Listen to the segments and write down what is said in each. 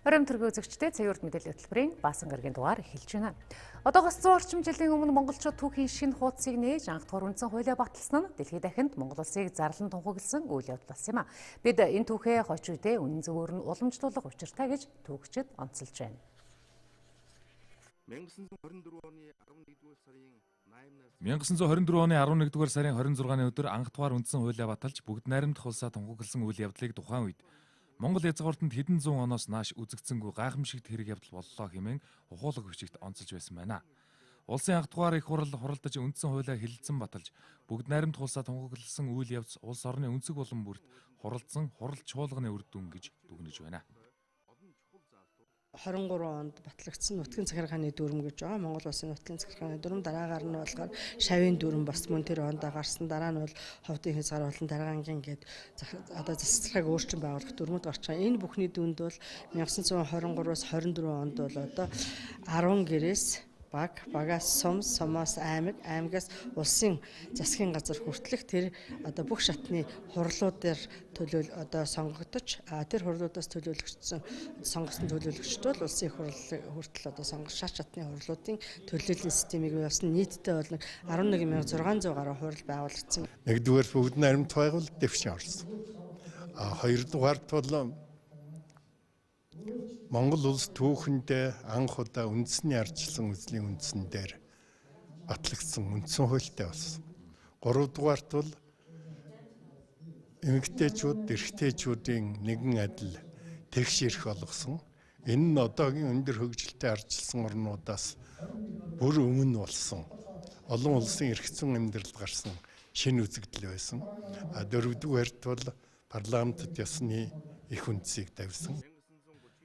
Оройн төргийн үзэгчдээ цагийн урд мэдээллийн хөтөлбөрийн баасан гарагийн дугаар эхэлж байна. Одоогоос 100 орчим жилийн өмнө монголчууд түүхийн шинэ хуудсыг нээж анх дугаар үндсэн хуулиа баталсан нь дэлхийд дахинд Монгол улсыг зарлан тунхагласан үйл явдал болсон юм а. Бид энэ түүхээ хойч үедээ үнэн зөвөөр нь уламжлуулах учиртай гэж түүхчид онцолж байна. 1924 оны 11-р сарын 26-ны өдөр анх дугаар үндсэн хуулиа баталж бүгд найрамдах улсаа тунхагласан үйл явдлыг тухайн үед Монгол язгууртанд хэдэн зуун оноос нааш үзэгдсэнгүй гайхамшигт хэрэг явдал боллоо хэмээн ухуулаг бичигт онцолж байсан байна. Улсын анх дугаар их хурал хуралдаж үндсэн хуулиа хэлэлцэн баталж бүгд найрамдах улсаа тунхагласан үйл явц улс орны өнцөг булан бүрт хуралдсан хурал чуулганы үр дүн гэж дүгнэж байна. 23 онд батлагдсан нутгийн захиргааны дүрм гэж байгаа. Монгол улсын нутгийн захиргааны дүрм дараагаар нь болохоор шавийн дүрм бас мөн тэр онд гарсан. Дараа нь бол ховдын хязгааруулалтын дараагийн гээд одоо засалгааг өөрчлөн байгуулах дүрмүүд гарч байгаа. Энэ бүхний дүнд бол 1923-аас 24 онд бол одоо 10 гэрээс багаас сумоос аймагаас улсын засгийн газар хүртэлх тэр одоо бүх шатны хурлуудаар одоо сонгогдож тэр хурлуудаас сонгосон төлөөлөгчд бол улсын их хурлын хүртэл одоо шат шатны хурлуудын төлөөллийн системийг бий болсон. Нийтдээ бол 11600 гаруй хурал байгуулагдсан. Нэгдүгээр бүгд найрамд байгуул дэвшин орсон. Хоёрдугаарт бол Монгол улс түүхэндээ анх удаа үндэсний ардчилсан үзлийн үндсэн дээр батлагдсан үндсэн хуультай болсон. Гуравдугаарт бол эмэгтэйчүүд, эрэгтэйчүүдийн нэгэн адил тэгш ирэх болгосон. Энэ нь одоогийн өндөр хөгжилтэй ардчилсан орнуудаас бүр өмнө болсон. Олон улсын эрх зүйн амьдралд гарсан шинэ үзэгдэл байсан. Дөрөвдүгээрт бол парламентд ясны их үндсийг тавьсан.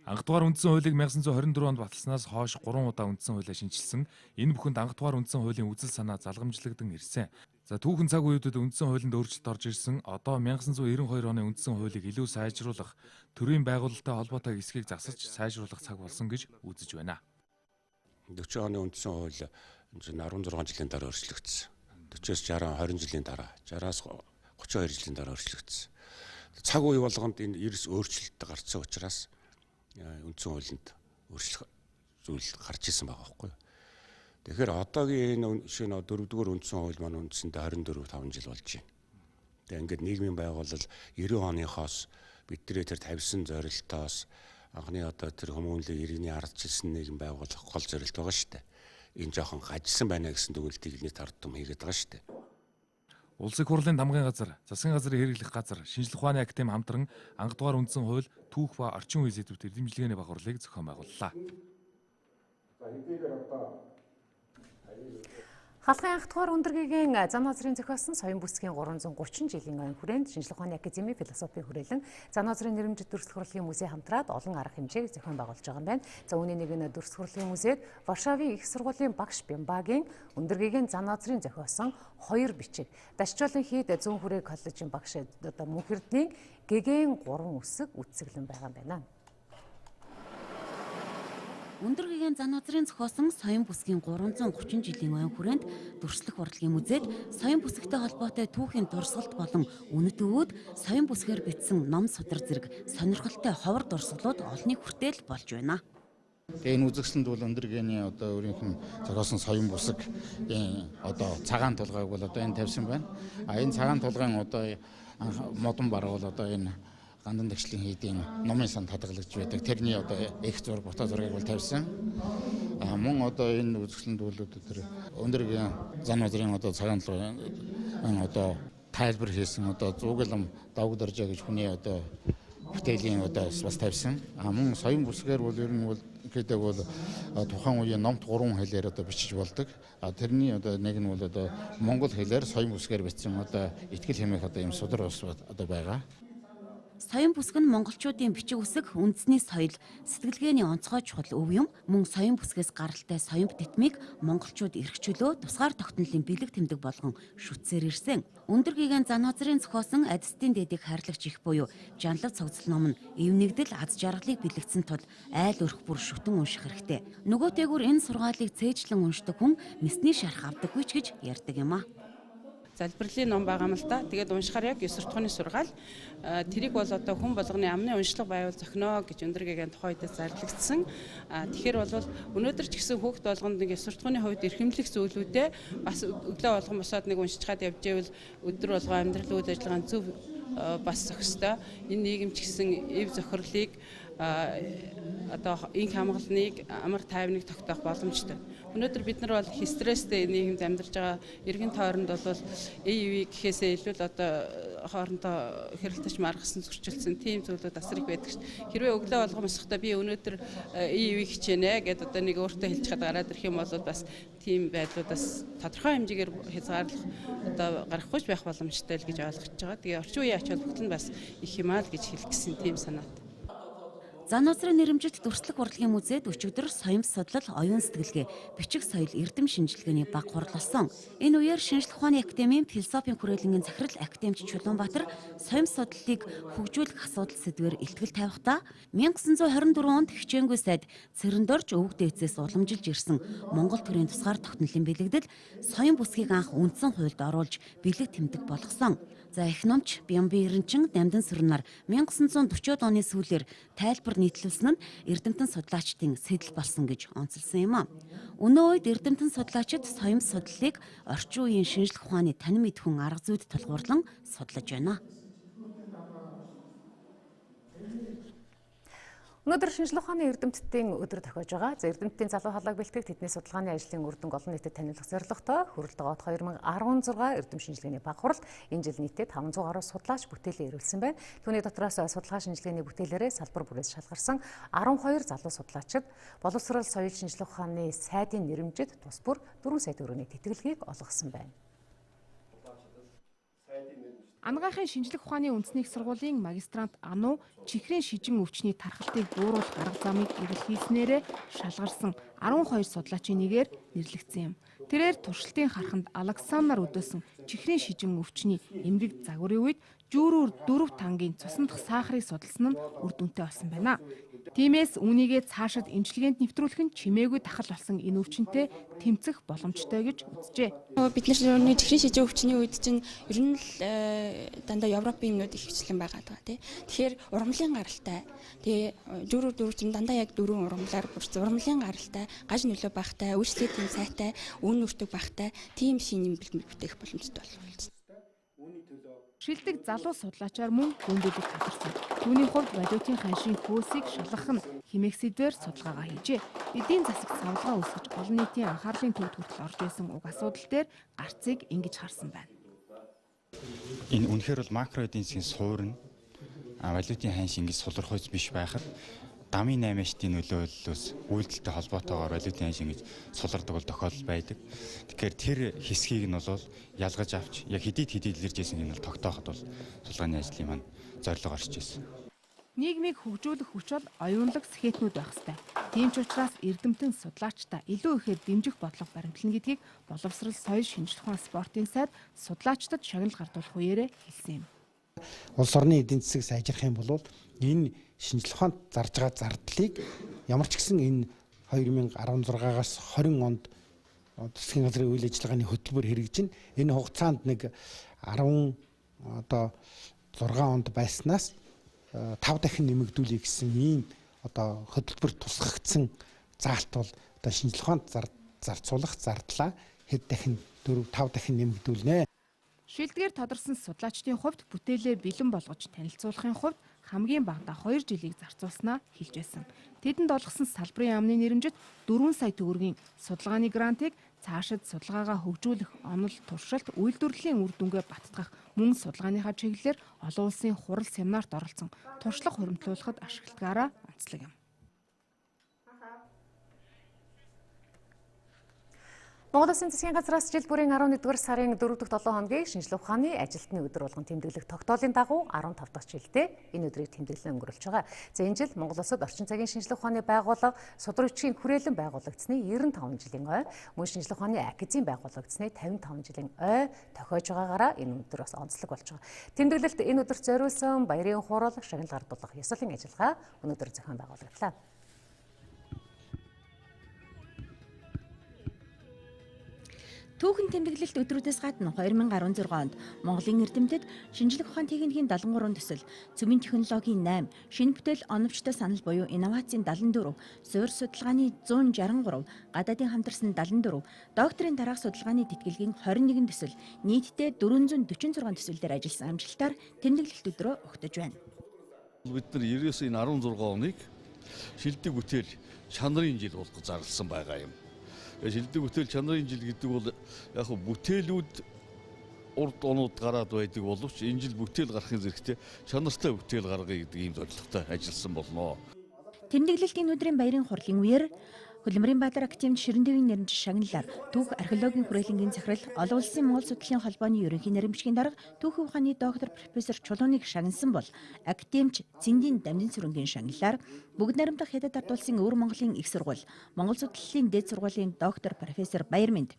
Анх дугаар үндсэн хуулийг 1924 онд баталснаас хойш 3 удаа үндсэн хуулиа шинжилсэн. Энэ бүхэнд анх дугаар үндсэн хуулийн үзэл санаа залгамжлагдан ирсэн. За түүхэн цаг үеүүдэд үндсэн хуулинд өөрчлөлт орж ирсэн. Одоо 1992 оны үндсэн хуулийг илүү сайжруулах, төрийн байгуулалттай холбоотой эсхийг засаж сайжруулах цаг болсон гэж үзэж байна. 40 оны үндсэн хууль 16 жилийн дараа өөрчлөгдсөн. 40-оос 60 20 жилийн дараа, 60-аас 32 жилийн дараа өөрчлөгдсөн. Цаг үе болгонд энэ ерөөс өөрчлөлт гарсан учраас үндсэн хуулинд өөрчлөх зүйл гарч ирсэн байгаа байхгүй юу. Тэгэхээр одоогийн энэ шинэ 4-р үндсэн хууль маань үндсэндээ 24-5 жил болж байна. Тэгээ ингээд нийгмийн байгууллал 90 оныхоос бидний тэр тавьсан зорилтоос анхны одоо тэр хүмүүнлэг иргэний ардчилсан нийгэм байгуулах гол зорилт байгаа шүү дээ. Энэ жоохон гажсан байна гэсэн дүгнэлтийг нийт ард түмэн хийгээд байгаа шүү дээ. Улсын хурлын дамгын газар, засгийн газрын хэрэглэх газар, шинжлэх ухааны академи хамтран анх дугаар үндсэн хууль, түүх ба орчин үеийн сэдвүүд эзэмшилгээний багварлыг зохион байгууллаа. Халахын анх дугаар өндөргийн зан азрын зохиосон соён бүсгийн 330 жилийн ойн хүрээнд шинжлэх ухааны академи философийн хүрээлэн зан азрын нэрмжит дүрслэх хурлын музей хамтраад олон арга хэмжээг зохион байгуулж байгаа юм байна. За үүний нэг нь дүрслэх хурлын музейд Варшавын их сургуулийн багш Бямбагийн өндөргийн зан азрын зохиосон 2 бичиг, Дашчуулын хийд зүүн хүрээ коллежийн багш одоо Мөнхөрдийн гэгэн 3 үсэг үтсэглэн байгаа юм байна. Өндөргийн зан азрын зохиосон соён бүсгийн 330 жилийн ойн хүрээнд дүрслэх урлагийн музейд соён бүсгтэй холбоотой түүхийн дурсгалт болон үнэт өвөд соён бүсгээр бичсэн ном судар зэрэг сонирхолтой ховор дурсгалууд олныг хүртэл болж байна. Тэгээ энэ үзэгсэлд бол өндөргийн одоо өөрийнх нь зохиосон соён бүсэг одоо цагаан тулгааг бол одоо энэ тавьсан байна. Энэ цагаан тулгаан одоо модон бараг бол одоо энэ Гандан тагшлын хийдийн номын санд хадгалж байдаг. Тэрний одоо их зураг, фото зургийг бол тавьсан. Мөн одоо энэ үзэсгэлэнд бол тэр өндөргийн зан азрын одоо цагаан тулгаан одоо тайлбар хийсэн одоо зуглам давг доржоо гэж хүний одоо бүтээлийн одоо бас тавьсан. Мөн соён бүсгээр бол ер нь бол гэдэг бол тухайн үеийн номт 3 хэлээр одоо бичиж болдог. Тэрний одоо нэг нь бол одоо монгол хэлээр соён бүсгээр бичсэн одоо итгэл хэмээх одоо юм судар ус одоо байгаа. Соён бүсг нь монголчуудын бичиг үсэг, үндэсний соёл, сэтгэлгээний онцгой чухал өв юм. Мөн соён бүсгээс гаралтай соён бүтэмийг монголчууд эрхчлөө тусгаар тогтнолын бэлэг тэмдэг болгон шүтсээр ирсэн. Өндөргийн зан азрын зохиосон Адистын дэдийг хайрлагч их буюу Жанлав цогцол ном нь эвнэгдэл аз жаргалыг бэлэгдсэн тул айл өрх бүр шүтэн унших хэрэгтэй. Нөгөөтэйгүр энэ сургаалыг цээжлэн уншдаг хүн мэсний шарх авдаггүй ч гэж ярьдаг юм а. залбирлын ном байгаа юм л да. Тэгээд уншихаар яг 9 суртахууны сургаал тэрийг бол одоо хүн болгоны амны уншлага байвал зохино гэж өндөргийн тухай үедээ зарлагдсан. Тэгэхээр бол өнөөдөр ч гэсэн хүүхд болгонд нэг 9 суртахууны хувьд эрхэмлэх зүйлүүдээ бас өглөө болгон босоод нэг уншичаад явж ивэл өдөр болгоо амьдрал үйл ажиллагааны зөв бас зохистой. Энэ нийгэм ч гэсэн эв зохирлыг одоо инх хамгаалныг амар тайвныг тогтоох боломжтой. Өнөөдөр бид нар бол стресстэй нийгэмд амьдарч байгаа эргэн тойронд бол ЭЕВ гэхээсээ илүү л одоо хоорондоо хэрэлдэж маргасан зөрчилдсөн тийм зүйлүүд асар их байдаг шүү. Хэрвээ өглөө болгон босохдоо би өнөөдөр ЭЕВ хичээнэ гэд одоо нэг өөртөө хэлж чад гараад ирэх юм бол бас тийм байдлуудаас тодорхой хэмжээгээр хязгаарлах одоо гарахгүй байх боломжтой л гэж ойлгож байгаа. Тэгээ орчин үеийн ач холбогдол нь бас их юмаа л гэж хэлэх гэсэн тийм санаатай. Зануусрын нэрэмжит дүрслэх урлагийн музейд өчигдөр соёмс судлал, оюун сэтгэлгээ, бичиг соёл, эрдэм шинжилгээний баг хурал болсон. Энэ үеэр Шинжлэх ухааны академийн философийн хүрээлэнгийн захирал академич Чулуунбаатар соёмс судлалыг хөгжүүлэх асуудал сэдвээр илтгэл тавихдаа 1924 онд хичээнгүй сайд Цэрэндорж өвөг дээдсээс уламжилж ирсэн Монгол төрийн тусгаар тогтнолын бэлэгдэл соён бүсгийг анх үндсэн хуульд оруулж бэлэг тэмдэг болгосон. За их номч Бямби Эренчин Намдан Сүрнаар 1940-од оны сүүлээр тайлбар нийтлүүлсэн нь эрдэмтэн судлаачдын сэтэл болсон гэж онцлсан юм а. Өнөө үед эрдэмтэн судлаачид соёмс судлалыг орчин үеийн шинжлэх ухааны танин мэдхүн арга зүйд тулгуурлан судлаж байна. Өнөөдөр шинжлэх ухааны эрдэмтдийн өдөр тохиож байгаа. За эрдэмтдийн залуу халааг бэлтгэх тэдний судалгааны ажлын үр дүнг олон нийтэд таниулах зорилготой Хүрэлт дагаад 2016 эрдэм шинжилгээний баг хурал энэ жил нийтдээ 500 гаруй судлаач бүтээлээ ирүүлсэн байна. Түүний дотроос судалгаа шинжилгээний бүтээлээрээ салбар бүрээс шалгарсан 12 залуу судлаачид боловсрол соёл шинжлэх ухааны сайдын нэрэмжид тус бүр 4 сая төгрөгийн тэтгэлгийг олгосон байна. Ангаахын шинжлэх ухааны үндэсний их сургуулийн магистрант Ану чихрийн шижин өвчний тархалтыг бууруулах арга замыг эрэлхийлснээрээ шалгарсан 12 судлаачийн нэгээр нэрлэгдсэн юм. Тэрээр туршилтын хараханд Александраар өдөөсөн чихрийн шижин өвчний эмгэг загварын үед жүүрүүр 4 тангийн цусндах сахарыг судалсан нь үр дүнтэй болсон байна. Тиймээс үүнийгээ цаашид эмчилгээнд нэвтрүүлэх нь чимээгүй тахал болсон энэ өвчнөд тэмцэх боломжтой гэж үзжээ. Бид нар чихрийн шижин өвчний үед чинь ер нь л дандаа Европын юмнууд их хвчлэн байгаад байгаа тий. Тэгэхээр урамлын гаралтай. Тэгээ жүүрүү дөрөв чинь дандаа яг 4 урамлаар бүрсэн. Урамлын гаралтай, гаж нөлөө багтай, үйлчлэгээ тийм сайтай, үн нүртэг багтай тийм шин юм бэлтгэх бүтээх боломжтой болов. Шилдэг залуу судлаачаар мөн гүндэлэг татарсан. Түүний хувьд валютын ханшийн хөөсийг шалгах нь хэмээх сэдвээр судалгаагаа хийжээ. Эдийн засагт савлгаа үүсгэж олон нийтийн анхаарлын төвд хүртэл орж исэн уг асуудал дээр гарцыг ингэж харсан байна. Энэ үнэхээр бол макро эдийн засгийн суурь нь валютын ханш ингэж сулрахойц биш байхад дамын 8-ын нөлөөллөөс үйлдэлтэй холбоотойгоор валютын ханш ингэж сулардаг бол тохиолдол байдаг. Тэгэхээр тэр хэсгийг нь бол ялгаж авч яг хэдийд илэрж исэн энэ бол тогтооход бол судалгааны ажлын маань зорилго орж исэн. Нийгмийг хөгжүүлэх хүч бол оюунлаг сэхэтнүүд байх ёстой. Тийм ч учраас эрдэмтэн судлаачдаа илүү ихээр дэмжих бодлого баримтлана гэдгийг боловсрол соёл шинжлэх ухааны спортын сайд судлаачдад шагнал гардуулах үеэрээ хэлсэн юм. Улс орны эдийн засаг сайжрах юм бол энэ шинжлэх ухаанд зарж байгаа зардлыг ямар ч гэсэн энэ 2016-аас 20 онд засгийн газрын үйл ажиллагааны хөтөлбөр хэрэгжин энэ хугацаанд нэг 16 онд байснаас 5 дахин нэмэгдүүлэх гэсэн ийм одоо хөтөлбөр тусгагдсан заалт бол одоо шинжлэх ухаанд зарцуулах зардлаа хэд дахин 4-5 дахин нэмэгдүүлнэ. Шилдгээр тодорсон судлаачдын хувьд бүтээлээ бэлэн болгож танилцуулахын хувьд хамгийн багадаа 2 жилийг зарцуулснаа хэлж байсан. Тэдэнд олгосон салбарын амны нэрэмжит 4 сая төгрөгийн судалгааны грантыг цаашид судалгаагаа хөгжүүлэх онол туршилт үйлдвэрлэлийн үр дүнгээ баттгах мөн судалгааныхаа чиглэлээр олон улсын хурал семинарт оролцсон туршлага хуримтлуулахад ашигладгаараа онцлог юм. Монгол Улсын засгийн газраас жил бүрийн 11-р сарын 4-р 7 хоногийг шинжлэх ухааны ажилтны өдөр болгон тэмдэглэх тогтоолын дагуу 15 дахь жилдээ энэ өдрийг тэмдэглэн өнгөрүүлж байгаа. За энэ жил Монгол Улсад орчин цагийн шинжлэх ухааны байгууллага судар бичгийн хүрээлэн байгуулагдсны 95 жилийн ой, мөн шинжлэх ухааны академи байгуулагдсны 55 жилийн ой тохиож байгаагаараа энэ өдөр бас онцлог болж байгаа. Тэмдэглэлт энэ өдөрт зориулсан баярын хурал, шагнал гардуулах ёслолын ажиллагаа өнөөдөр зохион байгуулагдлаа. Түүхэн тэмдэглэлт өдрүүдээс гадна 2016 онд Монголын эрдэмтэд шинжлэх ухааны техникийн 73 төсөл, цөмийн технологийн 8, шинэ бүтээл оновчтой санал буюу инновацийн 74, суурь судалгааны 163, гадаадын хамтарсан 74, докторийн дараах судалгааны тэтгэлгийн 21 төсөл, нийтдээ 446 төсөл дээр ажилласан амжилтаар тэмдэглэлт өдрөө өгтөж байна. Бид нар 99-ийн 16 оныг шилдэг бүтээл чанарын жил болгож зарласан байгаа юм. Шилдэг бүтээл чанарын жил гэдэг бол яг бүтээлүүд урд онууд гараад байдаг боловч энэ жил бүтээл гарахын зэрэгтэй чанартай бүтээл гаргая гэдэг ийм зорилготой ажилласан болно. Тэмдэглэлтийн өдрийн баярын хурлын үеэр Хөдөлмөрийн Баатар активнд Ширэн дэвийн нэрмж шагналаар түүх археологийн хүрээлэнгийн захирал, олон улсын Монгол судлалын холбооны ерөнхий нэрмжгийн дарга түүхийн ухааны доктор профессор Чулууныг шагнасан бол активч Цэндийн Дамжин сүрэнгийн шагналаар бүгд найрамдах Хятад ард улсын Өвөр Монголын их сургууль, Монгол судлалын дээд сургуулийн доктор профессор Баярмэнд,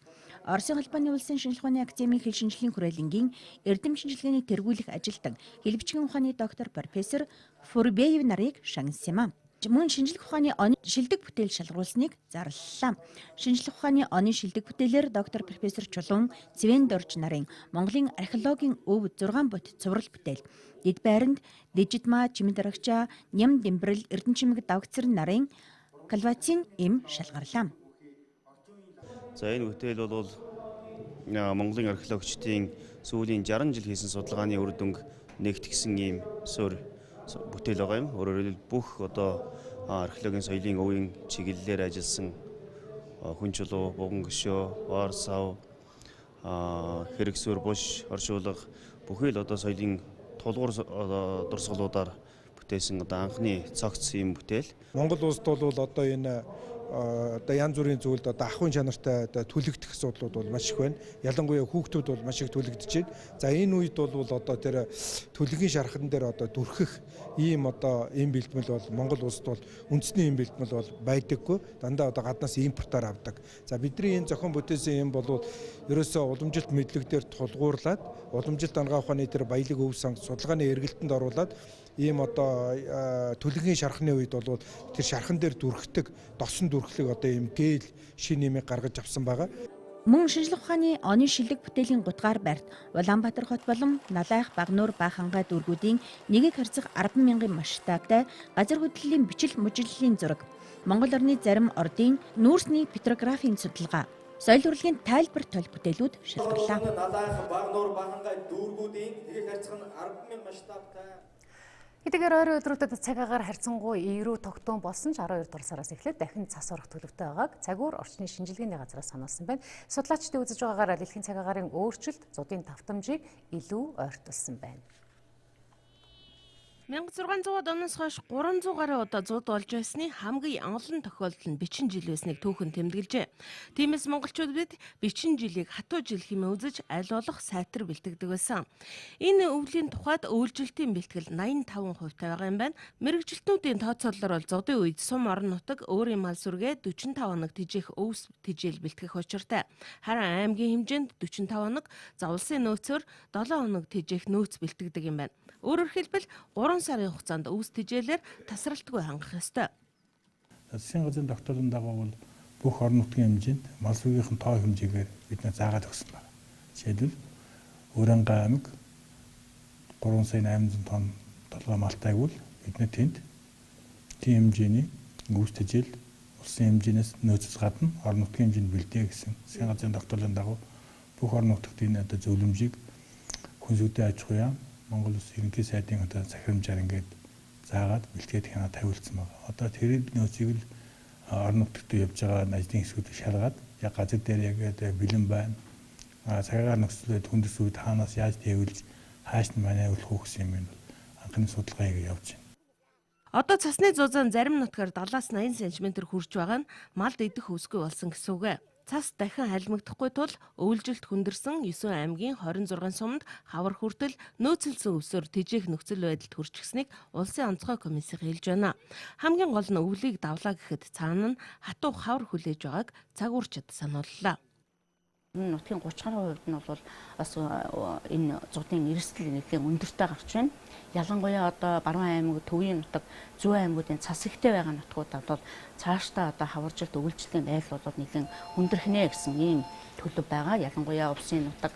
Оросын холбооны улсын шинжлэх ухааны академийн хэл шинжилгээний хүрээлэнгийн эрдэм шинжилгээний тэргүүлэх ажилтан, хэлбичгийн ухааны доктор профессор Фурбеев нарыг шагнасан юм а. Мөн шинжлэх ухааны оны шилдэг бүтээл шалгаруулсныг зарлалаа. Шинжлэх ухааны оны шилдэг бүтээлээр доктор профессор Чулуун, Цэвэн Дорж нарын Монголын археологийн өв 6 бот цуврал бүтээл, Дэд байранд Дижитма, Чимэд арагчаа, Ням Дэмбэрэл, Эрдэнэчимэг давгцэр нарын калвацийн эм шалгарлаа. За энэ бүтээл бол Монголын археологчдын сүүлийн 60 жил хийсэн судалгааны үр дүнг нэгтгэсэн ийм суурь бүтээл байгаа юм. Өөрөөр хэлбэл бүх археологийн соёлын өвийн чиглэлээр ажилласан хүн чулуу, буган гөшөө, вар сав, хэрэг суурь, буш, оршуулга бүхий л соёлын тулгуур дурсгалуудаар бүтээсэн анхны цогц ийм бүтээл. Монгол улсд бол энэ янз бүрийн зүйлд ахуйн чанартай түлэгдэх асуудлууд бол маш их байна. Ялангуяа хүүхдүүд бол маш их түлэгдэж байна. За энэ үед бол тэр түлгийн шархан дээр дүрхэх ийм ийм бэлтгэл бол Монгол улсд бол үндэсний ийм бэлтгэл бол байдаггүй. Дандаа гаднаас импортоор авдаг. За бидний энэ зохион бүтээсэн юм бол ерөөсөө уламжилт мэдлэгдээр тулгуурлаад уламжилт ангаа ухааны тэр баялаг өв сан судалгааны эргэлтэнд оруулаад ийм түлгийн шархны үед бол тэр шархан дээр дүрхдэг досон дүрхлэг ийм гээл шин нэмийг гаргаж авсан байгаа. Мөн шинжлэх ухааны оны шилдэг бүтээлийн гутгаар барьт Улаанбаатар хот болон Налайх, Багнуур, Баахангаа дүүргүүдийн нэгийг харьцах 10,000 масштабтай газар хөдлөлийн бичил мужиллын зураг, Монгол орны зарим ордын нүүрсний петрографийн судалгаа, соёл урлагийн тайлбар толь бүтээлүүд шалгарлаа. Налайх, Багнуур, Баахангаа дүүргүүдийн нэгийг харьцах 10,000 масштабтай Хэдийгээр ойрын өдрүүдэд цаг агаар харьцангуй эрүү тогтун болсон ч 12 дугаар сараас эхлээд дахин цас орох төлөвтэй байгааг цагуур орчны шинжилгээний газраас сануулсан байна. Судлаачдын үзэж байгаагаар дэлхийн цаг агаарын өөрчлөлт зуудын давтамжийг илүү ойртуулсан байна. 1600-ад оноос хойш 300 гаруй удаа зууд болж байсны хамгийн олон тохиолдол нь бичин жил байсныг түүхэн тэмдэглэжээ. Тиймээс монголчууд бид бичин жилийг хатуу жил хэмээн үзэж аль болох сайтар бэлтгэдэг байсан. Энэ өвлийн тухайд үйлжилтийн бэлтгэл 85% байгаа юм байна. Мэргэжилтнүүдийн тооцоололоор бол зуудын үед сум орон нутаг өөрийн мал сүргээ 45 хоног тижээх өвс тижээл бэлтгэх учиртай. Харин аймгийн хэмжээнд 45 хоног, за улсын нөөцөөр 7 хоног тижээх нөөц бэлтгэдэг юм байна. Өөрөөр хэлбэл 3 сарын хугацаанд өвс тижээлэр тасралтгүй хангах ёстой. Засгийн газрын тогтоолын дагуу бол бүх орон нутгийн хэмжээнд мал сүргийнхын тоо хэмжээгээр бид заагаад өгсөн байна. Жишээлбэл Өрөнгө аймаг 3,800,000 тонн толгой малтай гэвэл бид тэнд тийм хэмжээний өвс тижээл улсын хэмжээс нөөцөс гадна орон нутгийн хэмжээнд бэлдээ гэсэн засгийн газрын тогтоолын дагуу бүх орон нутагт энэ зөвлөмжийг хүнсүүдийн аж ахуй яам Монгол Улс ерөнхий сайдын захирамжаар ингээд заагаад бэлтгээд хянаа тавиулсан байна. Одоо тэр нөөцийг л орон нутагт явж байгаа ажлын хэсгүүд шалгаад яг газар дээр яг бэлэн байна. Цагаагаар нөхцөлөд хүндэс үед хаанаас яаж тавиулж хааш нь манайруулах уу гэсэн юм анхны судалгаа хийгээ явж байна. Одоо цасны зузаан зарим нутгаар 70-80 см хүрч байгаа нь малд идэх өсгүй болсон гэсэн үг ээ. Цас дахин халимагдахгүй тул өвлжилт хүндэрсэн 9 аймгийн 26 сумд хавар хүртэл нөөцөлсөн өвсөөр тижээх нөхцөл байдалд хүрчихсэнийг улсын онцгой комисси хэлж байна. Хамгийн гол нь өвлийг давлаа гэхэд цаана нь хатуу хавар хүлээж байгааг цагуурчид санууллаа. Нутгийн 30% нь бол бас энэ зуудын эрсдэл нэлээд өндөртэй гарч байна. Ялангуяа одоо Баруун аймаг, Төвийн нутаг, Зүүн аймагуудын цас ихтэй байгаа нутгуудад бол цаашдаа одоо хаваржилт өвлжлийн байвал бол нэлээд өндөрхнэ гэсэн ийм төлөв байгаа. Ялангуяа Увсын нутаг,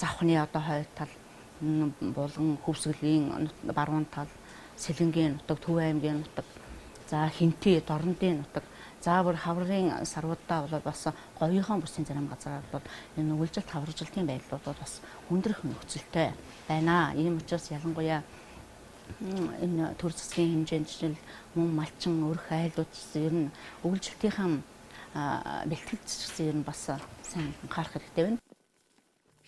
Завхны одоо хойд тал, Булган, Хөвсгөлийн баруун тал, Сэлэнгийн нутаг, Төв аймгийн нутаг, за Хинти, Дорнодын нутаг, за бүр хаврын сарвуудаа бол бас говьхон бүсийн зарим газараар бол энэ өвлжилт хаваржилтын байдлууд бол бас хүндрэх нөхцөлтэй байна. Ийм учраас ялангуяа энэ төр засгийн хэмжээнд жишээл мөн малчин өрх айлууд ер нь өвлжилтийн бэлтгэл зэвсгсэн ер нь бас сайн анхаарах хэрэгтэй байна.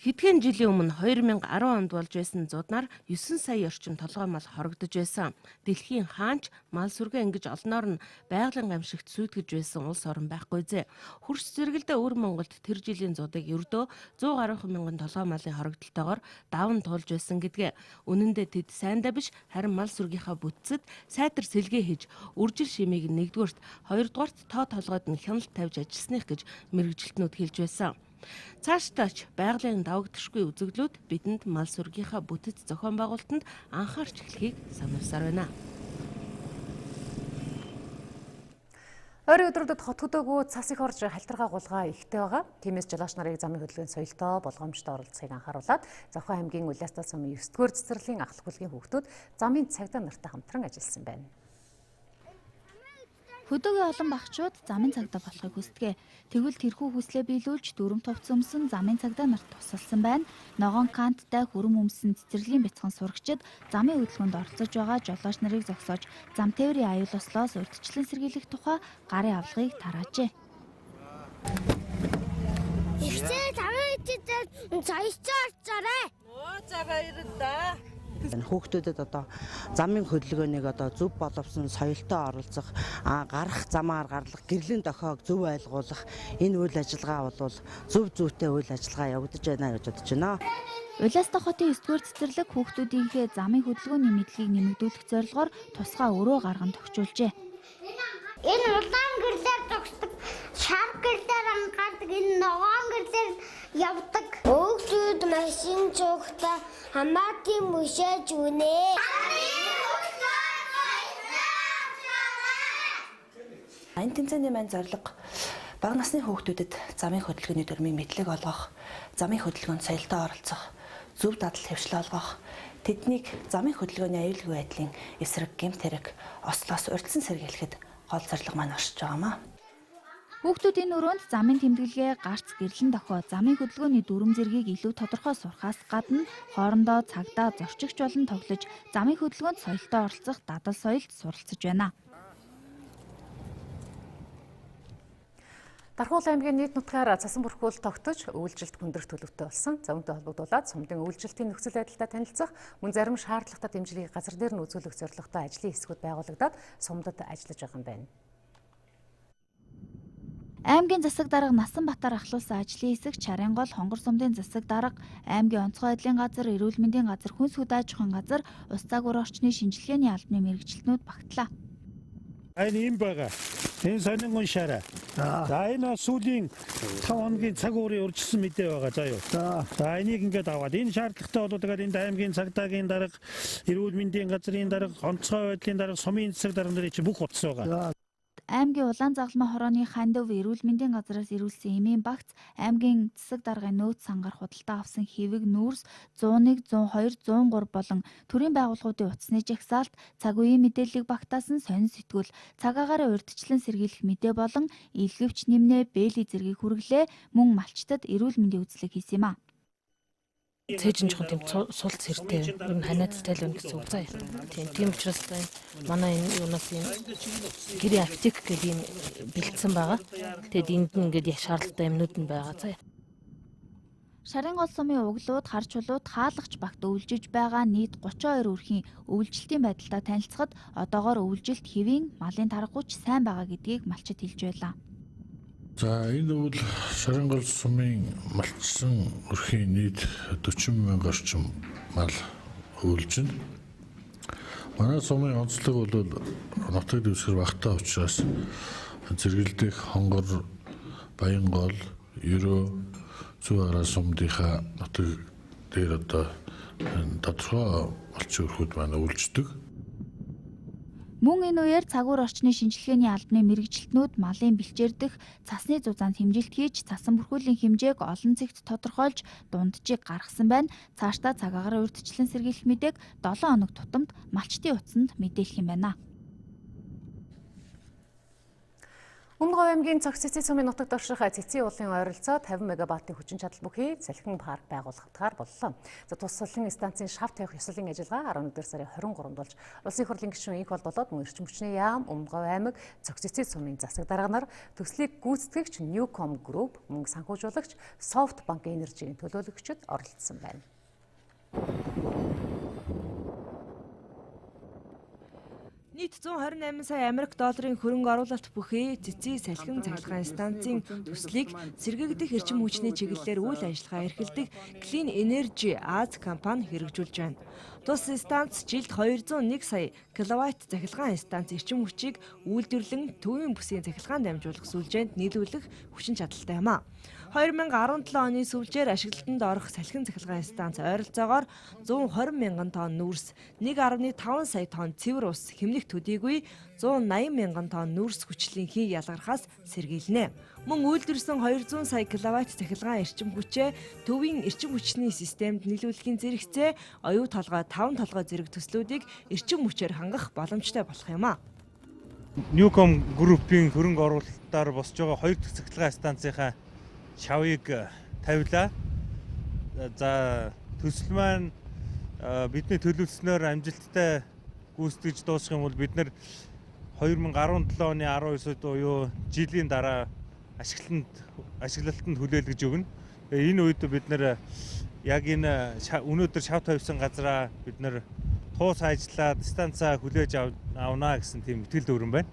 Хэдхэн жилийн өмнө 2010 онд болж байсан зууднаар 9 сая орчим толгой мал хорогдож байсан. Дэлхийн хаанч мал сүргээ ингэж олноор нь байгалийн гамшигт сүйтгэж байсан улс орн байхгүй зэ. Хөрш зэрэгэлдээ өвөр Монголд тэр жилийн зуудыг ердөө 110 мянган толгой малын хорогдолтойгоор даван туулж байсан гэдгээ. Үнэн дээр тэд сайндаа биш харин мал сүргийнхаа бүтцэд сайтар сэлгээ хийж үржил шимийг нэгдүгээрт, хоёрдугаарт тоо толгойд нь хяналт тавьж ажилласных гэж мэргэжилтнүүд хэлж байсан. Цаашдаач байгалийн давагдшгүй үзэгдлүүд бидэнд мал сүргийнхаа бүтэц зохион байгуулалтанд анхаарч эхлэхийг сануулсаар байна. Ойрын өдрүүдэд хот хөдөөгөө цас их орж хальтргаа гулгаа ихтэй байгаа. Тиймээс жолооч нарыг замын хөдөлгөөний соёлтой болгоомжтой оролцохыг анхааруулад Завхан аймгийн Улаастал сумын 9-р цэцэрлэгийн ахлах бүлгийн хүүхдүүд замын цагдаа нартай хамтран ажилласан байна. Хөдөөгийн олон багчууд замын цагдаа болохыг хүсдэг. Тэгвэл тэрхүү хүслээ биелүүлж дүрм товц өмсөн замын цагдаа нарт тусалсан байна. Ногоон канттай хүрм өмсөн цэцэрлэгийн бяцхан сурагчид замын хөдөлгөөнд оролцож байгаа жолооч нарыг зогсоож зам тээврийн аюул ослоос урьдчилан сэргийлэх тухай гарын авлагыг тараажээ. Ихтэй замын үедээ цаашаа орцоорой. Цагаа ирдэ. Хүүхдүүдэд одоо замын хөдөлгөөнийг одоо зөв боловсон соёлтой оролцох, гарах замаар гарлах, гэрлийн дохиог зөв ойлгуулах энэ үйл ажиллагаа бол зөв зүйтэй үйл ажиллагаа явагдаж байна гэж бодож байна. Улаастал хотын 9-р цэцэрлэг хүүхдүүдийнхээ замын хөдөлгөөний мэдлэгийг нэмэгдүүлэх зорилгоор тусгай өрөө гарган тогтжуулжээ. Энэ улаан гэрлээр зогсдог, шар гэрлээр анхаардаг, энэ ногоон гэрлээр явдаг. Хүүхдүүд машин цогтой хамаатын мөшөөж үнэ. Энэ тэмцээний маань зорилго бага насны хүүхдүүдэд замын хөдөлгөөний дүрмийн мэдлэг олгох, замын хөдөлгөөнд соёлтой оролцох, зөв дадал хэвшил олгох, тэднийг замын хөдөлгөөний аюулгүй байдлын эсрэг гэмт хэрэг ослоос урьдчилан сэргийлэхэд гол зорилго маань оршиж байгаамаа. Хүүхдүүдийн өрөөнд замын тэмдэглэгээ, гарц, гэрлэн дохио, замын хөдөлгөөний дүрм зэргийг илүү тодорхой сурахаас гадна хоорондоо цагдаа, зорчигч болон тоглож замын хөдөлгөөнд соёлтой оролцох дадал соёлд суралцж байна. Дархуул аймгийн нийт нутгаар цасан бүрхүүл тогтож өвлжилт хүндрэх төлөвтэй болсон. За үүнтэй холбогдуулаад сумдын өвлжилтийн нөхцөл байдалтай танилцах, мөн зарим шаардлагатай дэмжлэгийг газар дээр нь үзүүлэх зорилготой ажлын хэсгүүд байгуулагдаад сумдад ажиллаж байгаа юм байна. Аймгийн засаг дарга Насанбатар ахлуулсан ажлын хэсэг Чарангол, Хонгор сумдын засаг дарга, аймгийн онцгой байдлын газар, эрүүл мэндийн газар, хүнс хөд аж ахуйн газар, ус загвар орчны шинжилгээний албаны мэргэжилтнүүд багтлаа. Энэ юм байгаа. Энэ сонингон шараа. За энэ сүүлийн 5 хоногийн цаг уурын урьдчилсан мэдээ байгаа заа юу. За энийг ингээд аваад энэ шаардлагатай болоод энэ аймгийн цагдаагийн дарга, эрүүл мэндийн газрын дарга, онцгой байдлын дарга, сумын засаг дарга нарын чинь бүх утас байгаа. Аймгийн Улаан загалмай хорооны Хандив эрүүл мэндийн газраас ирүүлсэн эмийн багц аймгийн засаг даргын нөөц сангаар худалдаа авсан хэвэг нүүрс 101, 102, 103 болон төрийн байгууллагуудын утасны жагсаалт, цаг үеийн мэдээллийг багтаасан сонин сэтгүүл, цагаагаараа урьдчилан сэргийлэх мэдээ болон илгэвч нэмнээ бэйли зэргийг хүргэлээ, мөн малчтад эрүүл мэндийн үзлэг хийсэн юм а. Цээжин жоохон тийм суулт сэртэй ер нь ханиадтай л гэсэн үг заа. Тийм учраас манай энэ юунаас юм гэрээ аптек гэдэг юм бэлдсэн байгаа. Тэгэд энд нь ингээд шаардлагатай юмнууд нь байгаа заа. Шарангол сумын углууд, хар чулууд хаалгач багт өвлжиж байгаа нийт 32 өрхийн өвлжилтийн байдалтай танилцахад одоогоор өвлжилт хэвийн малын таргууч сайн байгаа гэдгийг малчид хэлж байлаа. За энэ бол Шарангол сумын малчсан өрхийн нийт 40 мянга орчим мал өвлжин. Манай сумын онцлог бол нутаг дэвсгэр багтаа учраас зэрэгэлдэх Хонгор, Баянгол, Ерөө, зөв араа сумдынхаа нутаг дээр одоо тодорхой малчин өрхүүд маань үйлждэг. Мөн энэ үеэр цагуур орчны шинжилгээний албаны мэрэгжилтнүүд малын бэлчээрдэх цасны зузаанд хэмжилт хийж цасан бүрхүүлийн хэмжээг олон цэгт тодорхойлж дунджийг гаргасан байна. Цаашдаа цаг агараа урьдчилан сэргийлэх мэдээг 7 хоног тутамд малчтын утсанд мэдээлэх юм байна. Өмнөг аймгийн Цогц цэцэн сумын нутагт орших цэцэн уулын ойролцоо 50 мегаваттын хүчин чадал бүхий салхин парк байгуулагдахаар боллоо. За тус салхин станцын шав тавих ёслолын ажиллагаа 11 сарын 23-нд болж улсын хурлын гишүүн инх болдолоод мөн эрчим хүчний яам Өмнөг аймаг Цогц цэцэн сумын засаг дарганаар төслийг гүйцэтгэгч Newcom Group мөн санхүүжуулагч SoftBank Energy-ийн төлөөлөгчид оролцсон байна. Нийт 128 сая Америк долларын хөрөнгө оруулалт бүхий цэцэн салхин цахилгаан станцын төслийг сэргээгдэх эрчим хүчний чиглэлээр үйл ажиллагаа эрхэлдэг Clean Energy Аз компани хэрэгжүүлж байна. Тус станц жилд 201 сая киловатт цахилгаан станц эрчим хүчийг үйлдвэрлэн төвийн бүсийн цахилгаан дамжуулах сүлжээнд нийлүүлэх хүчин чадалтай юм а. 2017 оны сүүлчээр ашиглалтанд орох салхин цахилгаан станц ойролцоогоор 120 мянган тонн нүрс, 1.5 сая тонн цэвэр ус, хэмнэх төдийгүй 180 мянган тонн нүрс хүчлийн хий ялгархаас сэргийлнэ. Мөн үйлдвэрсэн 200 сая киловатт цахилгаан эрчим хүчээ төвийн эрчим хүчний системд нийлүүлэхийн зэрэгцээ оюу толгой 5 толгой зэрэг төслүүдийг эрчим хүчээр хангах боломжтой болох юм а. Newcom Group-ийн хөрөнгө оруулалтаар босч байгаа 2 дахь цахилгаан станцынхаа шавыг тавилаа. За төсөл маань бидний төлөвлөснөөр амжилттай гүйцэтгэж дуусгах юм бол бид нэр 2017 оны 19-нд буюу жилийн дараа ашиглалтанд хүлээлгэж өгнө. Энэ үед бид нэр яг энэ өнөөдөр шав тавьсан газараа бид нэр туус ажиллаад станцаа хүлээж авна гэсэн тийм итгэл дүүрэн байна.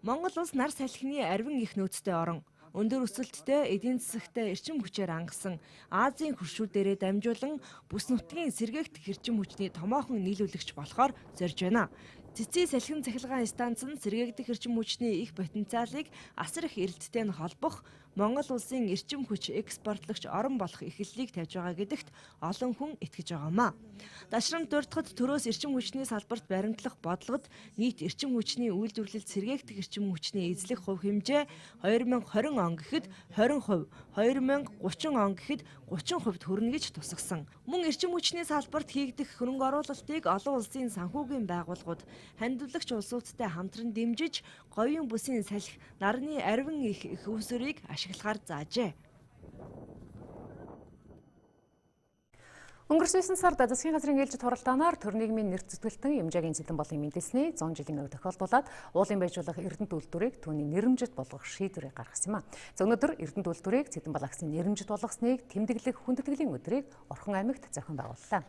Монгол улс нар салхины арвин их нөөцтэй орон өндөр өсөлттэй эдийн засагтай эрчим хүчээр ангасан Азийн хөршүүдээрээ дамжуулан бүс нутгийн сэргээгдэх эрчим хүчний томоохон нийлүүлэгч болохоор зорж байна. Цэцэн салхин цахилгаан станц нь сэргээгдэх эрчим хүчний их потенциалыг асар их эрэлттэй нь холбох Монгол улсын эрчим хүч экспортлогч орон болох эхлэлийг тавьж байгаа гэдэгт олон хүн итгэж байгаамаа. Дашрамт дурдхад төрөөс эрчим хүчний салбарт баримтлах бодлогод нийт эрчим хүчний үйлдвэрлэлд сэргээгдэх эрчим хүчний эзлэх хувь хэмжээ 2020 он гэхэд 20%, 2030 он гэхэд 30% хүрнэ гэж тусгасан. Мөн эрчим хүчний салбарт хийгдэх хөрөнгө оруулалтыг олон улсын санхүүгийн байгууллагууд хандивлагч улсуудтай хамтран дэмжиж говийн бүсийн салхи нарны арвин их усүрийг ашиглахаар заажээ. Өнгөрсөн сард засгийн газрын ээлжид хуралдаанаар төр нийгмийн нэр зэтгэлтэн Эмжаагийн цэдэн болын мэдээлсний 100 жилийн өвөг тохиолдуулаад уулын байжуулах Эрдэнэт үйлдвэрийг түүний нэрэмжит болгох шийдвэрийг гаргасан юм а. За өнөөдөр Эрдэнэт үйлдвэрийг цэдэн балагсны нэрэмжит болгосныг тэмдэглэх хүндэтгэлийн өдрийг Орхон аймагт зохион байгууллаа.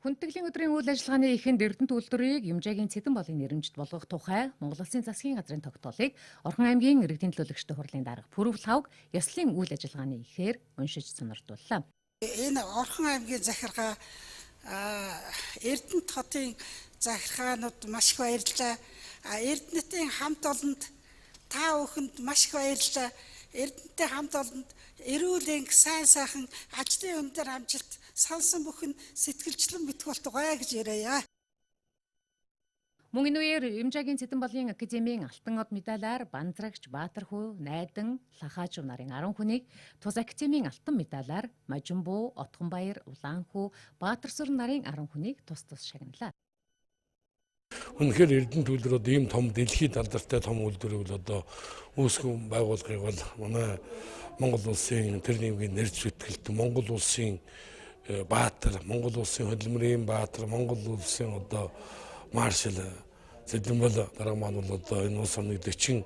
Хүндэтгэлийн өдрийн үйл ажиллагааны эхэнд Эрдэнэт үйлдвэрийг Эмжаагийн цэдэн болын нэрэмжит болгох тухай Монгол Улсын засгийн газрын тогтоолыг Орхон аймгийн иргэдийн төлөөлөгчдийн хурлын дарга Пүрэв Лав ёслолын үйл ажиллагааны ихээр уншиж сонирдууллаа. Энэ Орхон аймгийн захиргаа Эрдэнэт хотын захиргаанууд маш их баярлалаа. Эрдэнэтийн хамт олонд та бүхэнд маш их баярлалаа. Эрдэнэтийн хамт олонд эрүүл энх сайн сайхан ажлын өндөр амжилт сансан бүхэн сэтгэлчлэн битгүүлт байгаа гэж яриа. Мөн энэ үеэр Эмжаагийн цэдэн болын академийн алтан од медалаар Банзрагч Баатархүү, Найдан, Лахаачуу нарын 10 хүнийг, тус академийн алтан медалаар Мажимбуу, Отгонбаяр, Улаанхүү, Баатарсүр нарын 10 хүнийг тус шагналаа. Үнэхээр Эрдэнэт үйлдвэрүүд ийм том дэлхийд алдартай том үйлдвэрийг одоо үүсгэн байгуулгыг бол манай Монгол улсын төр нийгмийн нэр зэтгэлт, Монгол улсын Баатар, Монгол улсын хөдөлмөрийн Баатар, Монгол улсын одоо маршал цэдэн бол дараа маань бол одоо энэ улс орныг 40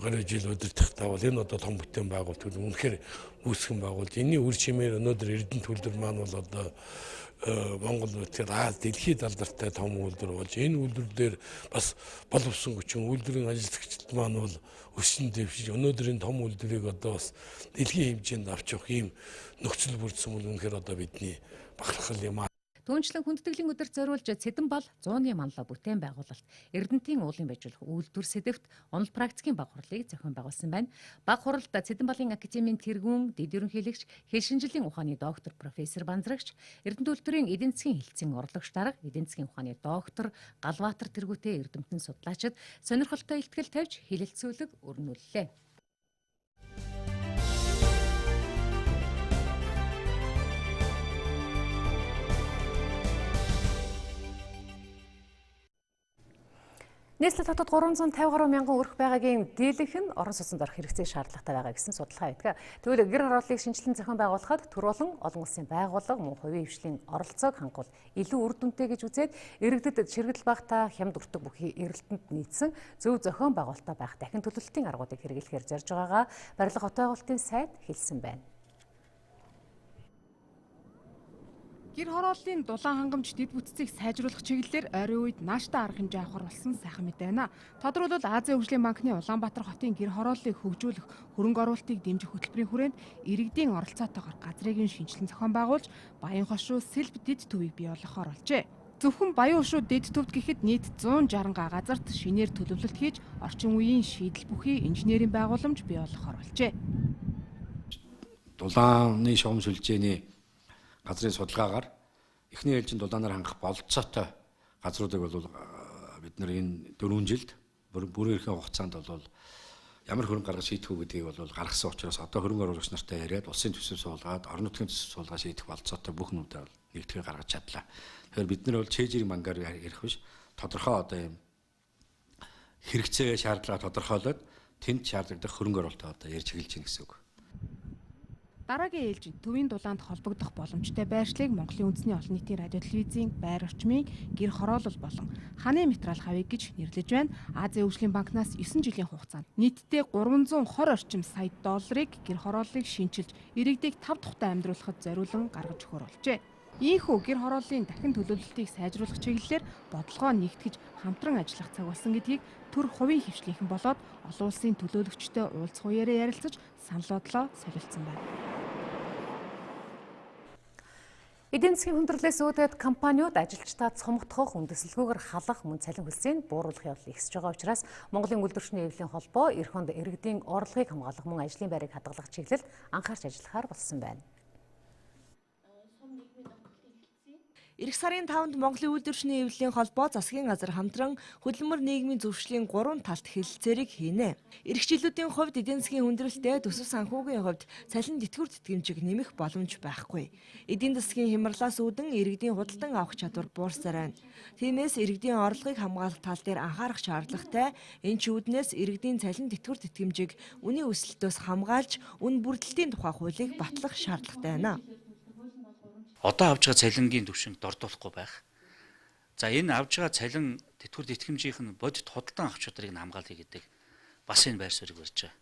гаруй жил удирдахтаа бол энэ одоо том бүтээн байгуулалт үнэхээр үүсгэн байгуулж энэний үр чимээр өнөөдөр Эрдэнэт үйлдвэр маань бол одоо Монгол улсын дэлхийд алдартай том үйлдвэр болж энэ үйлдвэр дээр бас боловсон хүчин үйлдвэрийн ажилтгчид маань бол өссөн дэвшиж өнөөдрийн том үйлдвэрийг одоо бас дэлхийн хэмжээнд авч явах ийм нөхцөл бүрдсэн бол үнэхээр одоо бидний бахархал юм аа. Түүнчлэн хүндэтгэлийн өдөрт зориулж Цэдэн бол 100-ны манлаа бүтээн байгуулалт, Эрдэнэтийн уулын байжуулах үйлдвэр сэдэвт онол практикийн баг хурлыг зохион байгуулсан байна. Баг хуралд Цэдэн балын академийн тэргүүн, дэд ерөнхийлөгч, хэл шинжилгээний ухааны доктор профессор Банзрагч, Эрдэнэт үйлдвэрийн эдийн засгийн хэлтсийн орлогч дарга, эдийн засгийн ухааны доктор, Галбаатар тэргүүтэй эрдэмтэн судлаачид сонирхолтой илтгэл тавьж хэлэлцүүлэг өрнүүллээ. Нийслэл хотод 350 гаруй мянган өрх байгаагийн дийлэнх нь орон сууцнд орох хэрэгцээ шаардлагатай байгаа гэсэн судалгаа байдаг. Тэгвэл гэр хорооллыг шинжилэн зохион байгуулахад төр болон олон улсын байгууллага мөн хувийн хвшлийн оролцоог хангуул илүү үр дүнтэй гэж үзээд иргэдэд ширэгдэл багтаа хямд өртөг бүхий эрэлтэнд нийцсэн зөв зохион байгуулалтаа байх дахин төлөвлөлтийн аргуудыг хэрэглэхээр зорж байгаагаа барилга хот байгуулалтын сайд хэлсэн байна. Гэр хорооллын дулаан хангамж дэд бүтцийг сайжруулах чиглэлээр ойрын үед нааштай арга хэмжээ авахар болсон сайхан мэдээ байна. Тодорхойлбол Азийн хөгжлийн банкны Улаанбаатар хотын гэр хорооллыг хөгжүүлэх хөрөнгө оруулалтыг дэмжих хөтөлбөрийн хүрээнд иргэдийн оролцоотойгоор газрыг шинжилэн зохион байгуулж Баян хошуу Сэлб дэд төвийг бий болгохоор болжээ. Зөвхөн Баян хошуу дэд төвд гэхэд нийт 160 газарт шинээр төлөвлөлт хийж орчин үеийн шийдэл бүхий инженерийн байгууламж бий болгохоор болжээ. Дулааны шугам сүлжээний газрын судалгаагаар эхний ээлжинд дулаанаар хангах бололцоотой газруудыг бол бид нар энэ 4 жилд бүрэн эрхийн хугацаанд бол ямар хөрөнгө гаргаж шийдэх үү гэдгийг бол гаргасан учраас одоо хөрөнгө оруулагч нартай яриад улсын төсөв суулгаад орон нутгийн төсөв суулгаад шийдэх бололцоотой бүх нүдээ нэгтгэж гаргаж чадлаа. Тэгэхээр бид нар бол чэйжэрийн банкаар ярих биш тодорхой одоо юм хэрэгцээ шаардлага тодорхойлоод тэнд шаардлагатай хөрөнгө оруулалтаа одоо ярьж эхэлж байна гэсэн үг. Дараагийн ээлжинд төвийн дулаанд холбогдох боломжтой байршлыг Монголын үндэсний олон нийтийн радио телевизийн байр орчмын гэр хороолол болон ханы материал хавийг гэж нэрлэж байна. Азийн хөгжлийн банкнаас 9 жилийн хугацаанд нийтдээ 320 орчим сая долларыг гэр хорооллыг шинчилж иргэдийг 5 тухтай амьдруулахад зориулан гаргаж өгөхөр болжээ. Ийхүү гэр хорооллын дахин төлөвлөлтийг сайжруулах чиглэлээр бодлогоо нэгтгэж хамтран ажиллах цаг болсон гэдгийг төр хувийн хвшлийнхэн болоод олон улсын төлөөлөгчтэй уулзах үеэрээ ярилцаж санал бодлоо солилцсон байна. Эдийн засгийн хүндрэлээс үүдээд компаниуд ажилчдаа цомогдохох үндэслэлгүйгээр халах мөн цалин хөлсөнд бууруулах явдал ихсэж байгаа учраас Монголын үйлдвэрчний эвлийн холбоо эх хонд иргэдийн орлогыг хамгаалах мөн ажлын байрыг хадгалах чиглэлд анхаарч ажиллахаар болсон байна. Ирэх сарын 5-нд Монголын үйлдвэрчний эвлэлийн холбоо засгийн газар хамтран хөдөлмөр нийгмийн зөвшлийн 3 талт хэлэлцээрийг хийнэ. Ирэх жилүүдийн хувьд эдийн засгийн хүндрэлтэй төсөв санхүүгийн хувьд цалин тэтгэвэр тэтгэмжийг нэмэх боломж байхгүй. Эдийн засгийн хямралаас үүдэн иргэдийн худалдан авах чадвар буурсаар байна. Тиймээс иргэдийн орлогыг хамгаалах тал дээр анхаарах шаардлагатай. Энэ ч үүднээс иргэдийн цалин тэтгэвэр тэтгэмжийг үнийн өсөлтөөс хамгаалж үн бүрдэлтийн тухай хуулийг батлах шаардлагатай байна. Одоо авж байгаа цалингийн түвшинг дордуулахгүй байх. За энэ авж байгаа цалин тэтгэвэр тэтгэмжийнх нь бодит худалдан авах чадрыг хамгаалъя гэдэг бас энэ байр суурийг барьж байгаа.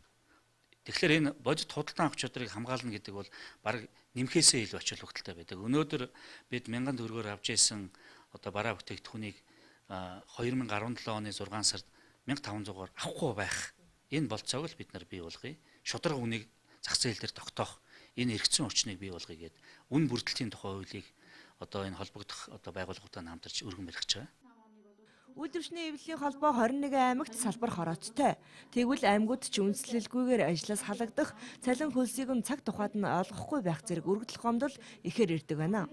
Тэгэхээр энэ бодит худалдан авах чадрыг хамгаална гэдэг бол баг нэмхээсээ илүү ач холбогдолтой байдаг. Өнөөдөр бид 1000 төгрөгөөр авч ирсэн одоо бараа бүтээгдэхүүнийг 2017 оны 6 сард 1500-аар авахгүй байх. Энэ болцоог л бид нар бий болгоё. Шударга үнийг зах зээл дээр тогтоох энэ эргэцэн орчныг бий болгоё гэдэг үн бүрдэлтийн тухай хуулийг одоо энэ холбогдох одоо байгууллагуудаа хамтарч өргөн барих гэж байгаа. Үйлдвэрчний эвлэлийн холбоо 21 аймагт салбар хорооттой. Тэгвэл аймагуд ч үндэслэлгүйгээр ажлаас халагдах, цалин хөлсийг нь цаг тухайд нь олгохгүй байх зэрэг өргөдөл гомдол ихээр ирдэг байна.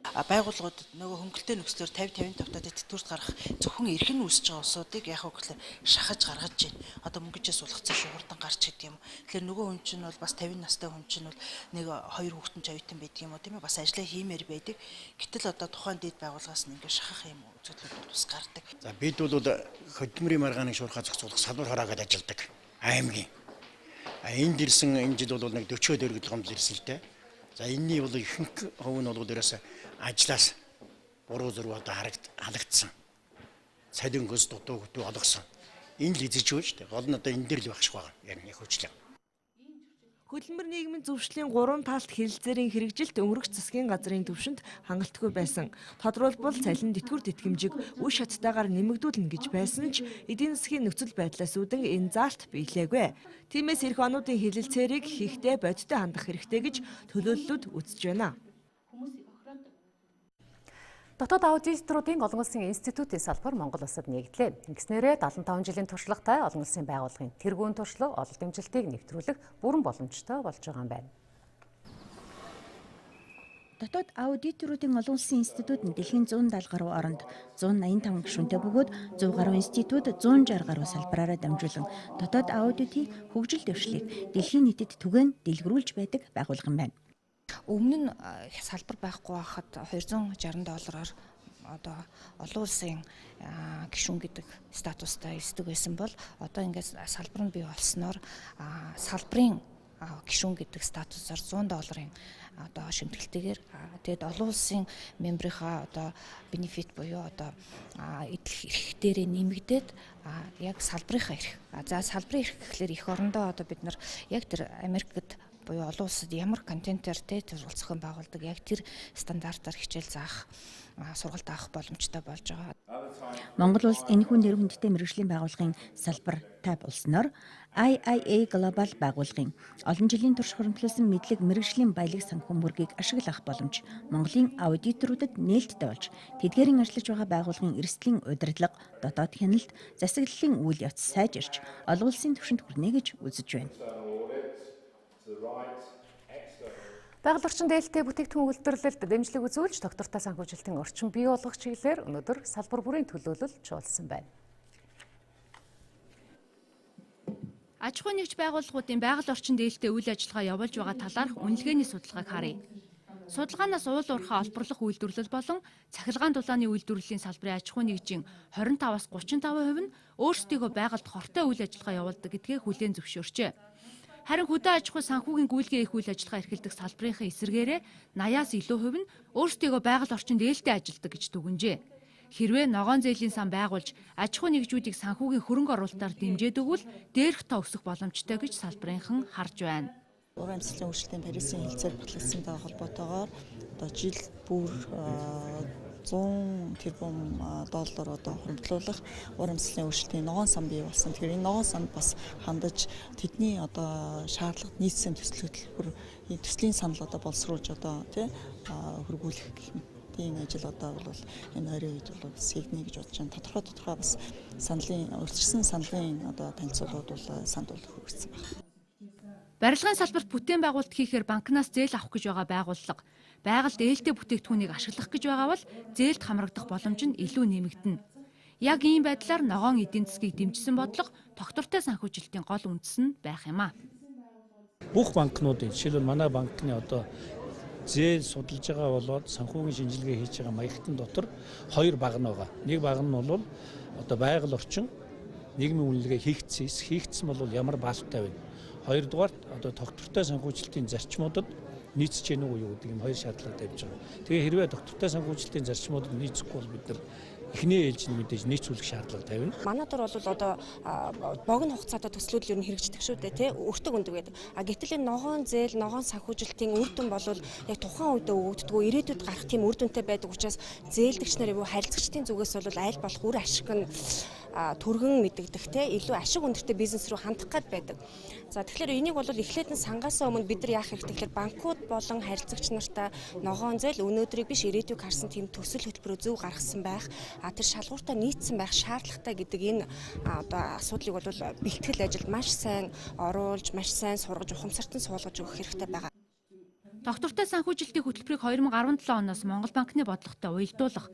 Байгууллагуудад нөгөө хөнгөлтэй нөхцлөөр 50-55 таа тэтгэврт гарах зөвхөн эрхэн үүсэж байгаа улсуудыг яг хөглөө шахаж гаргаж байна. Одоо мөнгөжээс сулгацсан шуурдан гарч гэдэг юм. Тэгэхээр нөгөө хүн чинь бол бас 50 настай хүн чинь бол нэг 2 хүүхдэн чавитан байдаг юм уу тийм ээ бас ажиллаа хиймээр байдаг. Гэтэл одоо тухайн дэд байгууллагаас нь ингээд шахах юм үзэгдлүүд бас гардаг. За бид бол хөдөлмөрийн маргааныг шуурхаа зохицуулах салбар хороогээд ажилладаг аймгийн. Энд ирсэн энэ жил бол нэг 40 өргөдөл гомдол ирсэн л дээ. За энэний бол ихэнх хувь нь бол дээрээс ажлаас буруу зураг одоо халагдсан. Цалин хөс дутуу хөтөө олгосон. Энэ л эзэж өгч дээ. Гол нь одоо энэ дээр л байх шиг байна. Яг нэг хүчлээ. Хөдөлмөр нийгмийн зөвшлийн 3 талт хэлэлцээрийн хэрэгжилт өнгөрөх засгийн газрын төвшөнд хангалтгүй байсан. Тодорхойлбол цалин тэтгэвэр тэтгэмжийг үе шаттайгаар нэмэгдүүлнэ гэж байсан ч эдийн засгийн нөхцөл байдлаас үүдэн энэ заалт биелээгүй. Тиймээс эх онуудын хэлэлцээрийг хийхдээ бодиттой хандах хэрэгтэй гэж төлөөллүүд үзэж байна. Дотоод аудиторуудын олон улсын институтийн салбар Монгол улсад нэгдлээ. Ингэснээрээ 75 жилийн туршлагатай олон улсын байгууллагын тэргуун туршлага, ололт дэмжилтийг нэвтрүүлэх бүрэн боломжтой болж байгаа юм байна. Дотоод аудиторуудын олон улсын институт нь дэлхийн 170 гаруй оронд 185 гишүүнтэй бөгөөд 100 гаруй институт 160 гаруй салбараараа дамжуулан дотоод аудитын хөгжил дэвшлийг дэлхийн нийтэд түгээн дэлгэрүүлж байдаг байгууллага юм байна. Өмнө нь салбар байхгүй байхад $260-оор одоо олон улсын гишүүн гэдэг статустай эсдэг байсан бол одоо ингээд салбар нь бий болсноор салбарын гишүүн гэдэг статусаар $100 одоо шимтгэлтэйгээр тэгээд олон улсын мембрийнхаа одоо бенефит буюу одоо идэх эрх дээрээ нэмэгдээд яг салбарынхаа эрх. За салбарын эрх гэхлээр эх орондоо одоо бид нар яг тэр Америкт буюу олон улсад ямар контентээр тэр зохион байгуулдаг яг тэр стандартаар хичээл заах сургалт авах боломжтой болж байгаа. Монгол улс энэхүү нэр хүндтэй мэргэжлийн байгууллагын салбартай болсноор IIA Global байгууллагын олон жилийн турш хөрөнгөлүүлсэн мэдлэг мэргэжлийн баялаг санхүү мөргийг ашиглах боломж Монголын аудиторуудад нээлттэй болж тэдгээрийн ажиллаж байгаа байгууллагын эрсдлийн удирдлага, дотоод хяналт, засаглалын үйл явц сайжирч олон улсын түвшинд хүрнэ гэж үзэж байна. Байгаль орчин дээлтэй бүтээгдэхүүн үйлдвэрлэлд дэмжлэг үзүүлж доктортой санхүүжилтийн орчин бий болгох чиглэлээр өнөөдөр салбар бүрийн төлөөлөл чуулсан байна. Аж ахуйн нэгж байгууллагуудын байгаль орчин дээлтэй үйл ажиллагаа явуулж байгаа талаарх үнэлгээний судалгааг харъя. Судалгаанаас уул уурхай олборлох үйлдвэрлэл болон цахилгаан дулааны үйлдвэрлэлийн салбарын аж ахуйн нэгжийн 25-аас 35% нь өөрсдийгөө байгальд хортой үйл ажиллагаа явуулдаг гэдгээ хүлээн зөвшөөрчээ. Харин хөдөө аж ахуй санхүүгийн гүйлгээ их үйл ажиллагаа эрхэлдэг салбарынхаа эсэргээрээ 80-аас илүү хувь нь өөрсдийгөө байгаль орчинд ээлтэй ажилдаг гэж дүгнжээ. Хэрвээ ногоон зээлийн сан байгуулж аж ахуй нэгжүүдийг санхүүгийн хөрөнгө оруулалтаар дэмжиж өгвөл дээрх та өсөх боломжтой гэж салбарынхан харж байна. Уран амьсгалын үйлчлэлийн Парисын хилцээр батлагдсантай холбоотойгоор одоо жил бүр $100 тэрбум одоо хөрөнгөлүүлэх уран амьсгалын үйлчлэлийн ногоон сан бий болсон. Тэгэхээр энэ ногоон санд бас хандаж тэдний одоо шаардлагад нийцсэн төсөл хөтөлбөр төслийн санал одоо боловсруулж одоо хөргүүлэх гэх мэт тийм ажил одоо бол энэ ойрын үед бол сэгнэ гэж бодож байна. Тодорхой бас саналын урьдчилсан саналын одоо танилцуулгууд бол санд бол хүргэсэн байна. Барилгын салбарт бүтээн байгуулалт хийхээр банкнаас зээл авах гэж байгаа байгууллага байгальд ээлтэй бүтээгдэхүүнийг ашиглах гэж байгаа бол зээлд хамрагдах боломж нь илүү нэмэгдэнэ. Яг ийм байдлаар ногоон эдийн засгийг дэмжсэн бодлого доктортой санхүүжилтийн гол үндэс нь байх юм а. Бүх банкнуудын жишээлбэл манай банкны одоо зээл судалж байгаа болоод санхүүгийн шинжилгээ хийж байгаа маягтан дотор хоёр баг нь байгаа. Нэг баг нь бол одоо байгаль орчин нийгмийн үнэлгээ хийгдсэн бол ямар баалтай вэ? Хоёрдугаарт одоо доктортой санхүүжилтийн зарчмуудад нийцэж гэнэ үү гэдэг юм хоёр шаардлага тавьж байгаа. Тэгээ хэрвээ доктортой санхүүжилтийн зарчмуудад нийцэхгүй бол бид нар эхний ээлжинд мэдээж нийцүүлэх шаардлага тавина. Манай дөр бол одоо богино хугацаатай төслүүд л ер нь хэрэгждэг шүү дээ, өртөг өндөг байдаг. Гэтэл энэ ногоон зээл, ногоон санхүүжилтийн үр дүн бол яг тухайн үедээ өгөгддөг, ирээдүйд гарах тийм үр дүнтэй байдаг учраас зээлдэгч нар буюу харилцагчдын зүгээс бол аль болох үр ашиг нь түргэн мэдэгдэх илүү ашиг өндөртэй бизнес рүү хандах гад байдаг. За тэгэхээр энийг бол эхлээд нь сангаас өмнө бид нар яах хэрэгтэй гэхээр банкуд болон харилцагч нартай ногоон зээл өнөөдрийг биш ирээдүйг харсан тийм төсөл хөтөлбөрөө зөв гаргасан байх, тэр шалгууртаа нийцсэн байх шаардлагатай гэдэг энэ одоо асуудлыг бол бэлтгэл ажилд маш сайн оруулж, маш сайн сургаж, ухамсартан суулгаж өгөх хэрэгтэй байгаа. Доктортой санхүүжилтийн хөтөлбөрийг 2017 оноос Монгол банкны бодлоготой уялдуулах,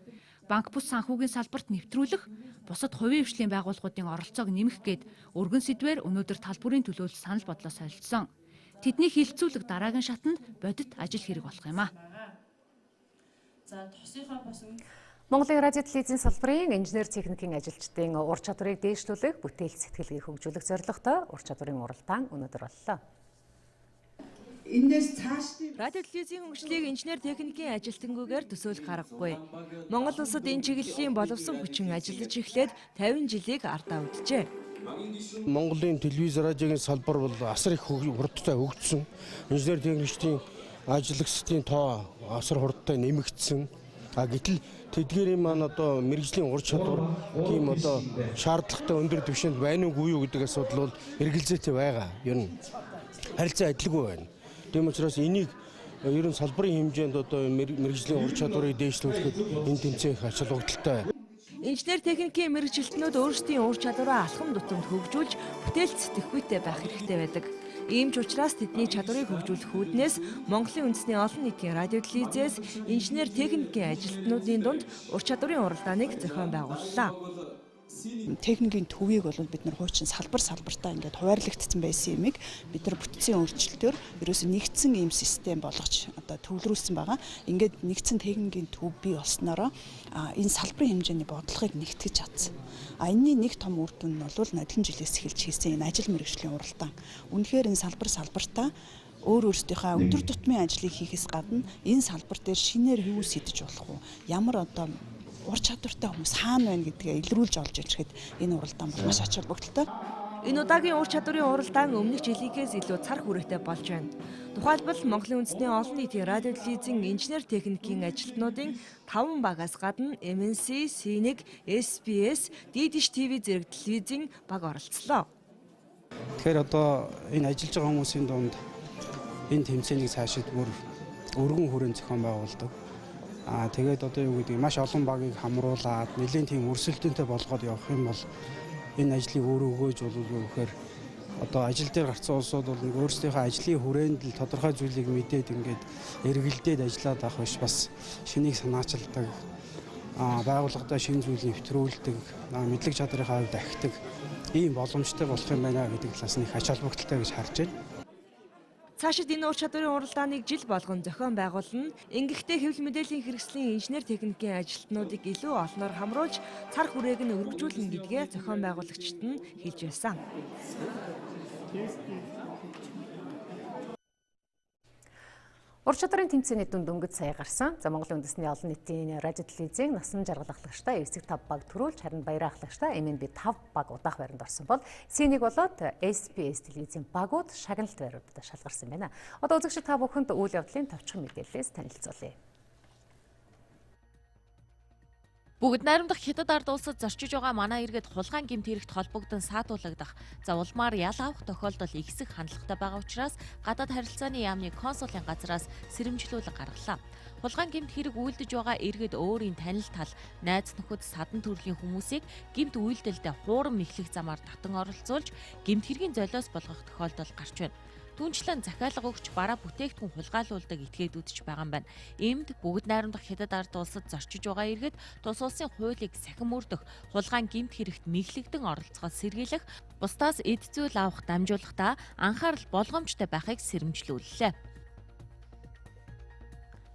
банк бус санхүүгийн салбарт нэвтрүүлэх, бусад хувийн хвшлийн байгууллагуудын оролцоог нэмэх гээд өргөн сэдвээр өнөөдөр тал бүрийн төлөөлөл санал бодлоо солилцсон. Тэдний хилцүүлэг дараагийн шатанд бодит ажил хэрэг болох юм а. За тосынхаа бас Монголын радио телевизийн салбарын инженер техникийн ажилчдын ур чадварыг дээшлүүлэх, бүтээл сэтгэлгийг хөгжүүлэх зорилготой ур чадварын уралдаан өнөөдөр боллоо. Радио телевизийн хөгжлийг инженер техникийн ажилтнуудаар төсөөлөх аргагүй. Монгол улсад энэ чиглэлийн боловсон хүчин ажиллаж эхлээд 50 жилийг ардаа үджээ. Монголын телевиз радиогийн салбар бол асар их хурдтай хөгжсөн. Инженер техникчдийн ажиллагчдын тоо асар хурдтай нэмэгдсэн. Гэтэл тэдгээрийн маань одоо мэрэгжлийн ур чадвар тийм одоо шаардлагатай өндөр түвшинд байна уугүй юу гэдэг асуудал бол эргэлзээтэй байгаа. Ер нь харилцаа адилгүй байна. Тийм учраас энийг ер нь салбарын хэмжээнд одоо мэрэгжлийн ур чадварыг дээшлүүлэхэд энэ тэмцээн их ач холбогдолтой байна. Инженер техникийн мэрэгжилтнүүд өөрсдийн ур чадвараа алхам тутамд хөгжүүлж бүтээлд сэтгэхүйтэй байх хэрэгтэй байдаг. Ийм ч учраас тэдний чадварыг хөгжүүлэх үүднээс Монголын үндэсний олон нийтийн радио телевизээс инженер техникийн ажилтнуудын дунд ур чадварын уралдааныг зохион байгууллаа. Техникийн төвийг бол бид нар хуучин салбартаа ингээд хуваарлагдсан байсан юмыг бид нар бүтцийн өөрчлөлтөөр ерөөсөө нэгдсэн ийм систем болгож одоо төвлөрүүлсэн байгаа. Ингээд нэгдсэн техникийн төв бий болсноороо энэ салбарын хэмжээний бодлогыг нэгтгэж чадсан. Энэний нэг том үр дүн нь бол надад жилээс эхэлж хийсэн энэ ажил мэргэжлийн уралдаан. Үнэхээр энэ салбартаа өөрсдийнхөө өдөр тутмын ажлыг хийхээс гадна энэ салбар дээр шинээр юу сэтэж болох вэ? Ямар одоо ур чадвартай хүмүүс хаана байна гэдгээ илрүүлж олж ичрэхэд энэ уралдаан бол маш ач холбогдолтой. Энэ удаагийн ур чадварын уралдаан өмнөх жилийнхээс илүү цар хүрээтэй болж байна. Тухайлбал Монголын үндэсний олон нийтийн радио телевизийн инженер техникийн ажилтнуудын 5 багаас гадна MNC, C1, SBS, Didish TV зэрэг телевизийн баг оролцлоо. Тэгэхээр одоо энэ ажиллаж байгаа хүмүүсийн дунд энэ тэмцээнийг цаашид бүр өргөн хүрээнд зохион байгуулдаг. Тэгээд одоо юу гэдэг маш олон багийг хамруулад нэлийн тийм өрсөлдөөнтэй болгоод явах юм бол энэ ажлыг өөрөө өгөөж болов уу гэхээр одоо ажил дээр гарсан улсууд бол нэг өөрсдийнхөө ажлын хүрээнд л тодорхой зүйлийг мэдээд ингээд эргэлдээд ажиллаад авах биш бас шинийг санаачилдаг байгууллагатай шинэ зүйлийг нэвтрүүлдэг мэдлэг чадрынхаа хувьд ахидаг ийм боломжтой болох юм байна гэдэг талаас нь их ач холбогдолтой гэж харж байна. Цаашид энэ ур чадварын уралдааныг жил болгон зохион байгуулна. Ингэхдээ хэвлэл мэдээллийн хэрэгслийн инженер техникийн ажилтнуудыг илүү олноор хамруулж цар хүрээг нь өргөжүүлнэ гэдгээ зохион байгуулагчид нь хэлж байсан. Ур чадварын тэмцээний дүнд дөнгөж сая гарсан. За Монголын үндэсний олон нийтийн радио телевизийн насан жаргал ахлагчтай эвсэг 5 баг төрүүлж харин баяраа ахлагчтай MNB 5 баг удаах байранд орсон бол C1 болоод SBS телевизийн багууд шагналт байруудад шалгарсан байна. Одоо үзэгчид та бүхэнд үйл явдлын товчхон мэдээллээс танилцуулъя. Бүгд найрамдах хятад ард улсад зорчиж байгаа манай иргэд хулгайн гэмт хэрэгт холбогдсон саатуулагдах, улмаар ял авах тохиолдол ихсэх хандлагатай байгаа учраас гадаад харилцааны яамны консулын газраас сэрэмжлүүлэг гаргалаа. Хулгайн гэмт хэрэг үйлдэж байгаа иргэд өөрийн танил тал, найз нөхөд, садан төрлийн хүмүүсийг гэмт үйлдэлдээ хуурам мэхлэх замаар татан оролцуулж, гэмт хэргийн золиос болгох тохиолдол гарч байна. Түүнчлэн захиалга өгч бараа бүтээгдэхүүн хулгайлуулдаг этгээдүүдч байгаа юм байна. Иймд бүгд найрамдах хятад ард улсад зорчиж байгаа иргэд тус улсын хуулийг сахин мөрдөх, хулгайн гэмт хэрэгт мэхлэгдэн оролцоход сэргийлэх, бусдаас эд зүйл авах дамжуулахдаа анхаарал болгоомжтой байхыг сэрэмжлүүллээ.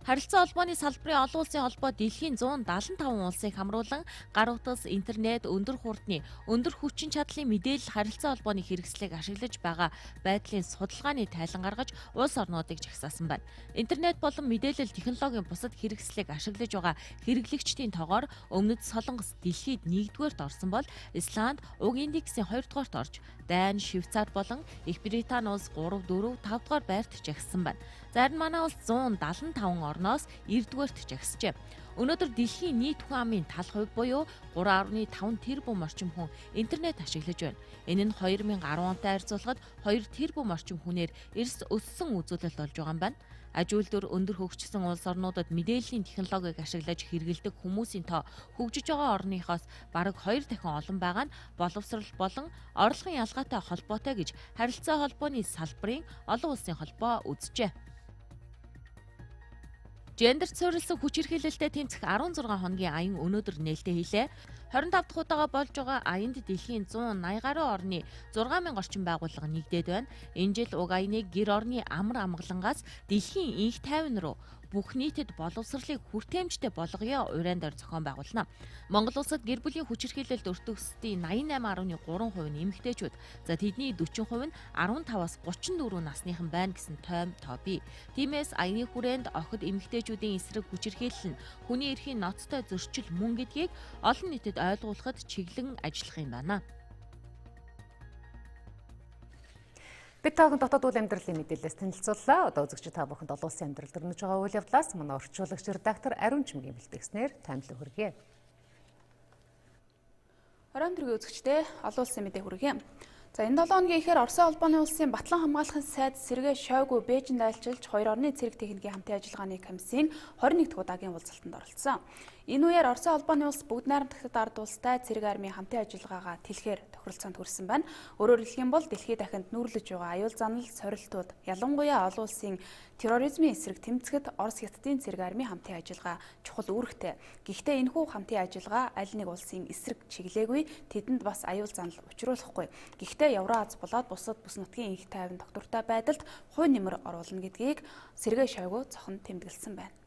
Харилцаа холбооны салбарын олон улсын холбоо дэлхийн 175 улсыг хамруулан гар утас, интернет, өндөр хурдны, өндөр хүчин чадлын мэдээлэл харилцаа холбооны хэрэгслийг ашиглаж байгаа байдлын судалгааны тайлан гаргаж улс орнуудыг жагсаасан байна. Интернет болон мэдээлэл технологийн бусад хэрэгслийг ашиглаж байгаа хэрэглэгчдийн тоогоор Өмнөд Солонгос дэлхийд 1-р орсон бол Исланд уг индексийн 2-р орж, Дани, Швейцар болон Их Британи улс 3, 4, 5-р байрт жагссан байна. Зарим манай улс 175 орноос 9-р жагсжээ. Өнөөдөр дэлхийн нийт хүн амын тал хувь буюу 3.5 тэрбум орчим хүн интернет ашиглаж байна. Энэ нь 2010 онтой харьцуулахад 2 тэрбум орчим хүнээр эрс өссөн үзүүлэлт болж байгаа юм байна. Аж үйлдвэр өндөр хөгжсөн улс орнуудад мэдээллийн технологиг ашиглаж хэрэгэлдэг хүмүүсийн тоо хөгжиж байгаа орныхоос бараг 2 дахин олон байгаа нь боловсрол болон орлогын ялгаатай холбоотой гэж харилцаа холбооны салбарын олон улсын холбоо үзжээ. Гендерт суурилсан хүч хэрхэлэлтэд тэмцэх 16 хоногийн аян өнөөдөр нээлттэй хийлээ. 25 дахь удаага болж байгаа аянд дэлхийн 180 гаруй орны 6000 орчим байгууллага нэгдээд байна. Энэ жил уг аяныг гэр орны амар амгалангаас дэлхийн инх тайван руу бүх нийтэд боловсролыг хүртээмжтэй болгоё уран дээр зохион байгуулна. Монгол улсад гэр бүлийн хүч хэрхэлэлд өртөгсдийн 88.3% нь эмэгтэйчүүд. За тэдний 40% нь 15-аас 34 насныхан байна гэсэн тоо бий. Тиймээс аяны хүрээнд охид эмэгтэйчүүдийн эсрэг хүч хэрхэлэл нь хүний эрхийн ноцтой зөрчил мөн гэдгийг олон нийтэд ойлгуулахад чиглэн ажиллах юм байна. Бид таахан дотоод үйл амьдралын мэдээлэлээс танилцууллаа. Одоо үзэгчид та бүхэнд олон улсын амьдрал дөрнөж байгаа үйл явдлаас манай орчуулагч редактор Ариун Чимгийн бэлтгэснээр таймлаг хүргэе. Орон төргийн үзэгчдээ олон улсын мэдээ хүргэе. За энэ 7 хоногийн эхээр Оросын холбооны улсын Батлан хамгаалахын сайд Сергей Шойгу Бээжинд айлчилж 2 орны цэрэг техникийн хамтын ажиллагааны комиссийн 21 дахь удаагийн уулзалтанд оролцсон. Энэ үеэр Оросын холбооны улс бүгд найрамдагчдад ард улстай цэрэг армийн хамтын ажиллагаагаа тэлэхээр тохиролцоонд хүрсэн байна. Өөрөөр хэлэх юм бол дэлхийд дахинд нүүрлэж байгаа аюул занал сорилтууд ялангуяа олон улсын терроризмын эсрэг тэмцэхэд Орос хятадын цэрэг армийн хамтын ажиллагаа чухал үүрэгтэй. Гэхдээ энэхүү хамтын ажиллагаа аль нэг улсын эсрэг чиглээгүй, тэдэнд бас аюул занал учруулахгүй. Гэхдээ Евразиас болоод бусад бүс нутгийн их тайван доктортой байдалд хувь нэмэр оруулна гэдгийг Сергей Шойгу цохон тэмдэглэсэн байна.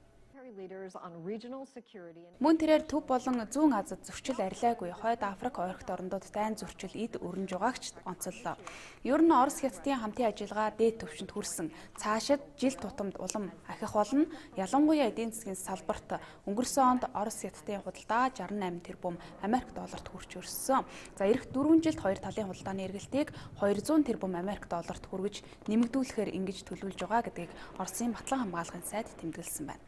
Мөн тэрээр төв болон зүүн Азад зөрчил арилаагүй хойд Африк ойрогт орнуудад дайн зөрчил эд өрнж байгаагч онцоллоо. Ер нь Орос хятадын хамтын ажиллагаа дээд түвшинд хүрсэн. Цаашид жил тутамд улам ахих болно. Ялангуяа эдийн засгийн салбарт өнгөрсөн онд Орос хятадын худалдаа 68 тэрбум Америк долларт хүрч өрссөн. За эх 4 жилд хоёр талын худалдааны эргэлтийг 200 тэрбум Америк долларт хүргэж нэмэгдүүлэхээр ингэж төлөвлөж байгаа гэдгийг Оросын Батлан хамгаалахын сайд тэмдэглэсэн байна.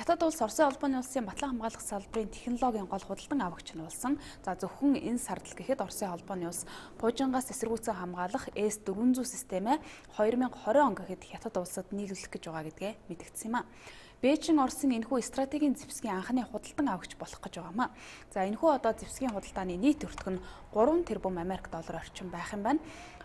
Хятад улс Оросын холбооны улсын Батлан хамгаалах салбарын технологийн гол худалдан авагч нь болсон. За зөвхөн энэ сардл гэхэд Оросын холбооны улс Пуужингаас эсэргүүцэн хамгаалах S-400 системээ 2020 он гэхэд Хятад улсад нийлүүлэх гэж байгаа гэдгээ мэдгдсэн юм а. Бээжин Оросын энэхүү стратегийн зэвсгийн анхны худалдан авагч болох гэж байгаамаа. За энэхүү одоо зэвсгийн худалдааны нийт өртөг нь 3 тэрбум Америк доллар орчим байх юм байна.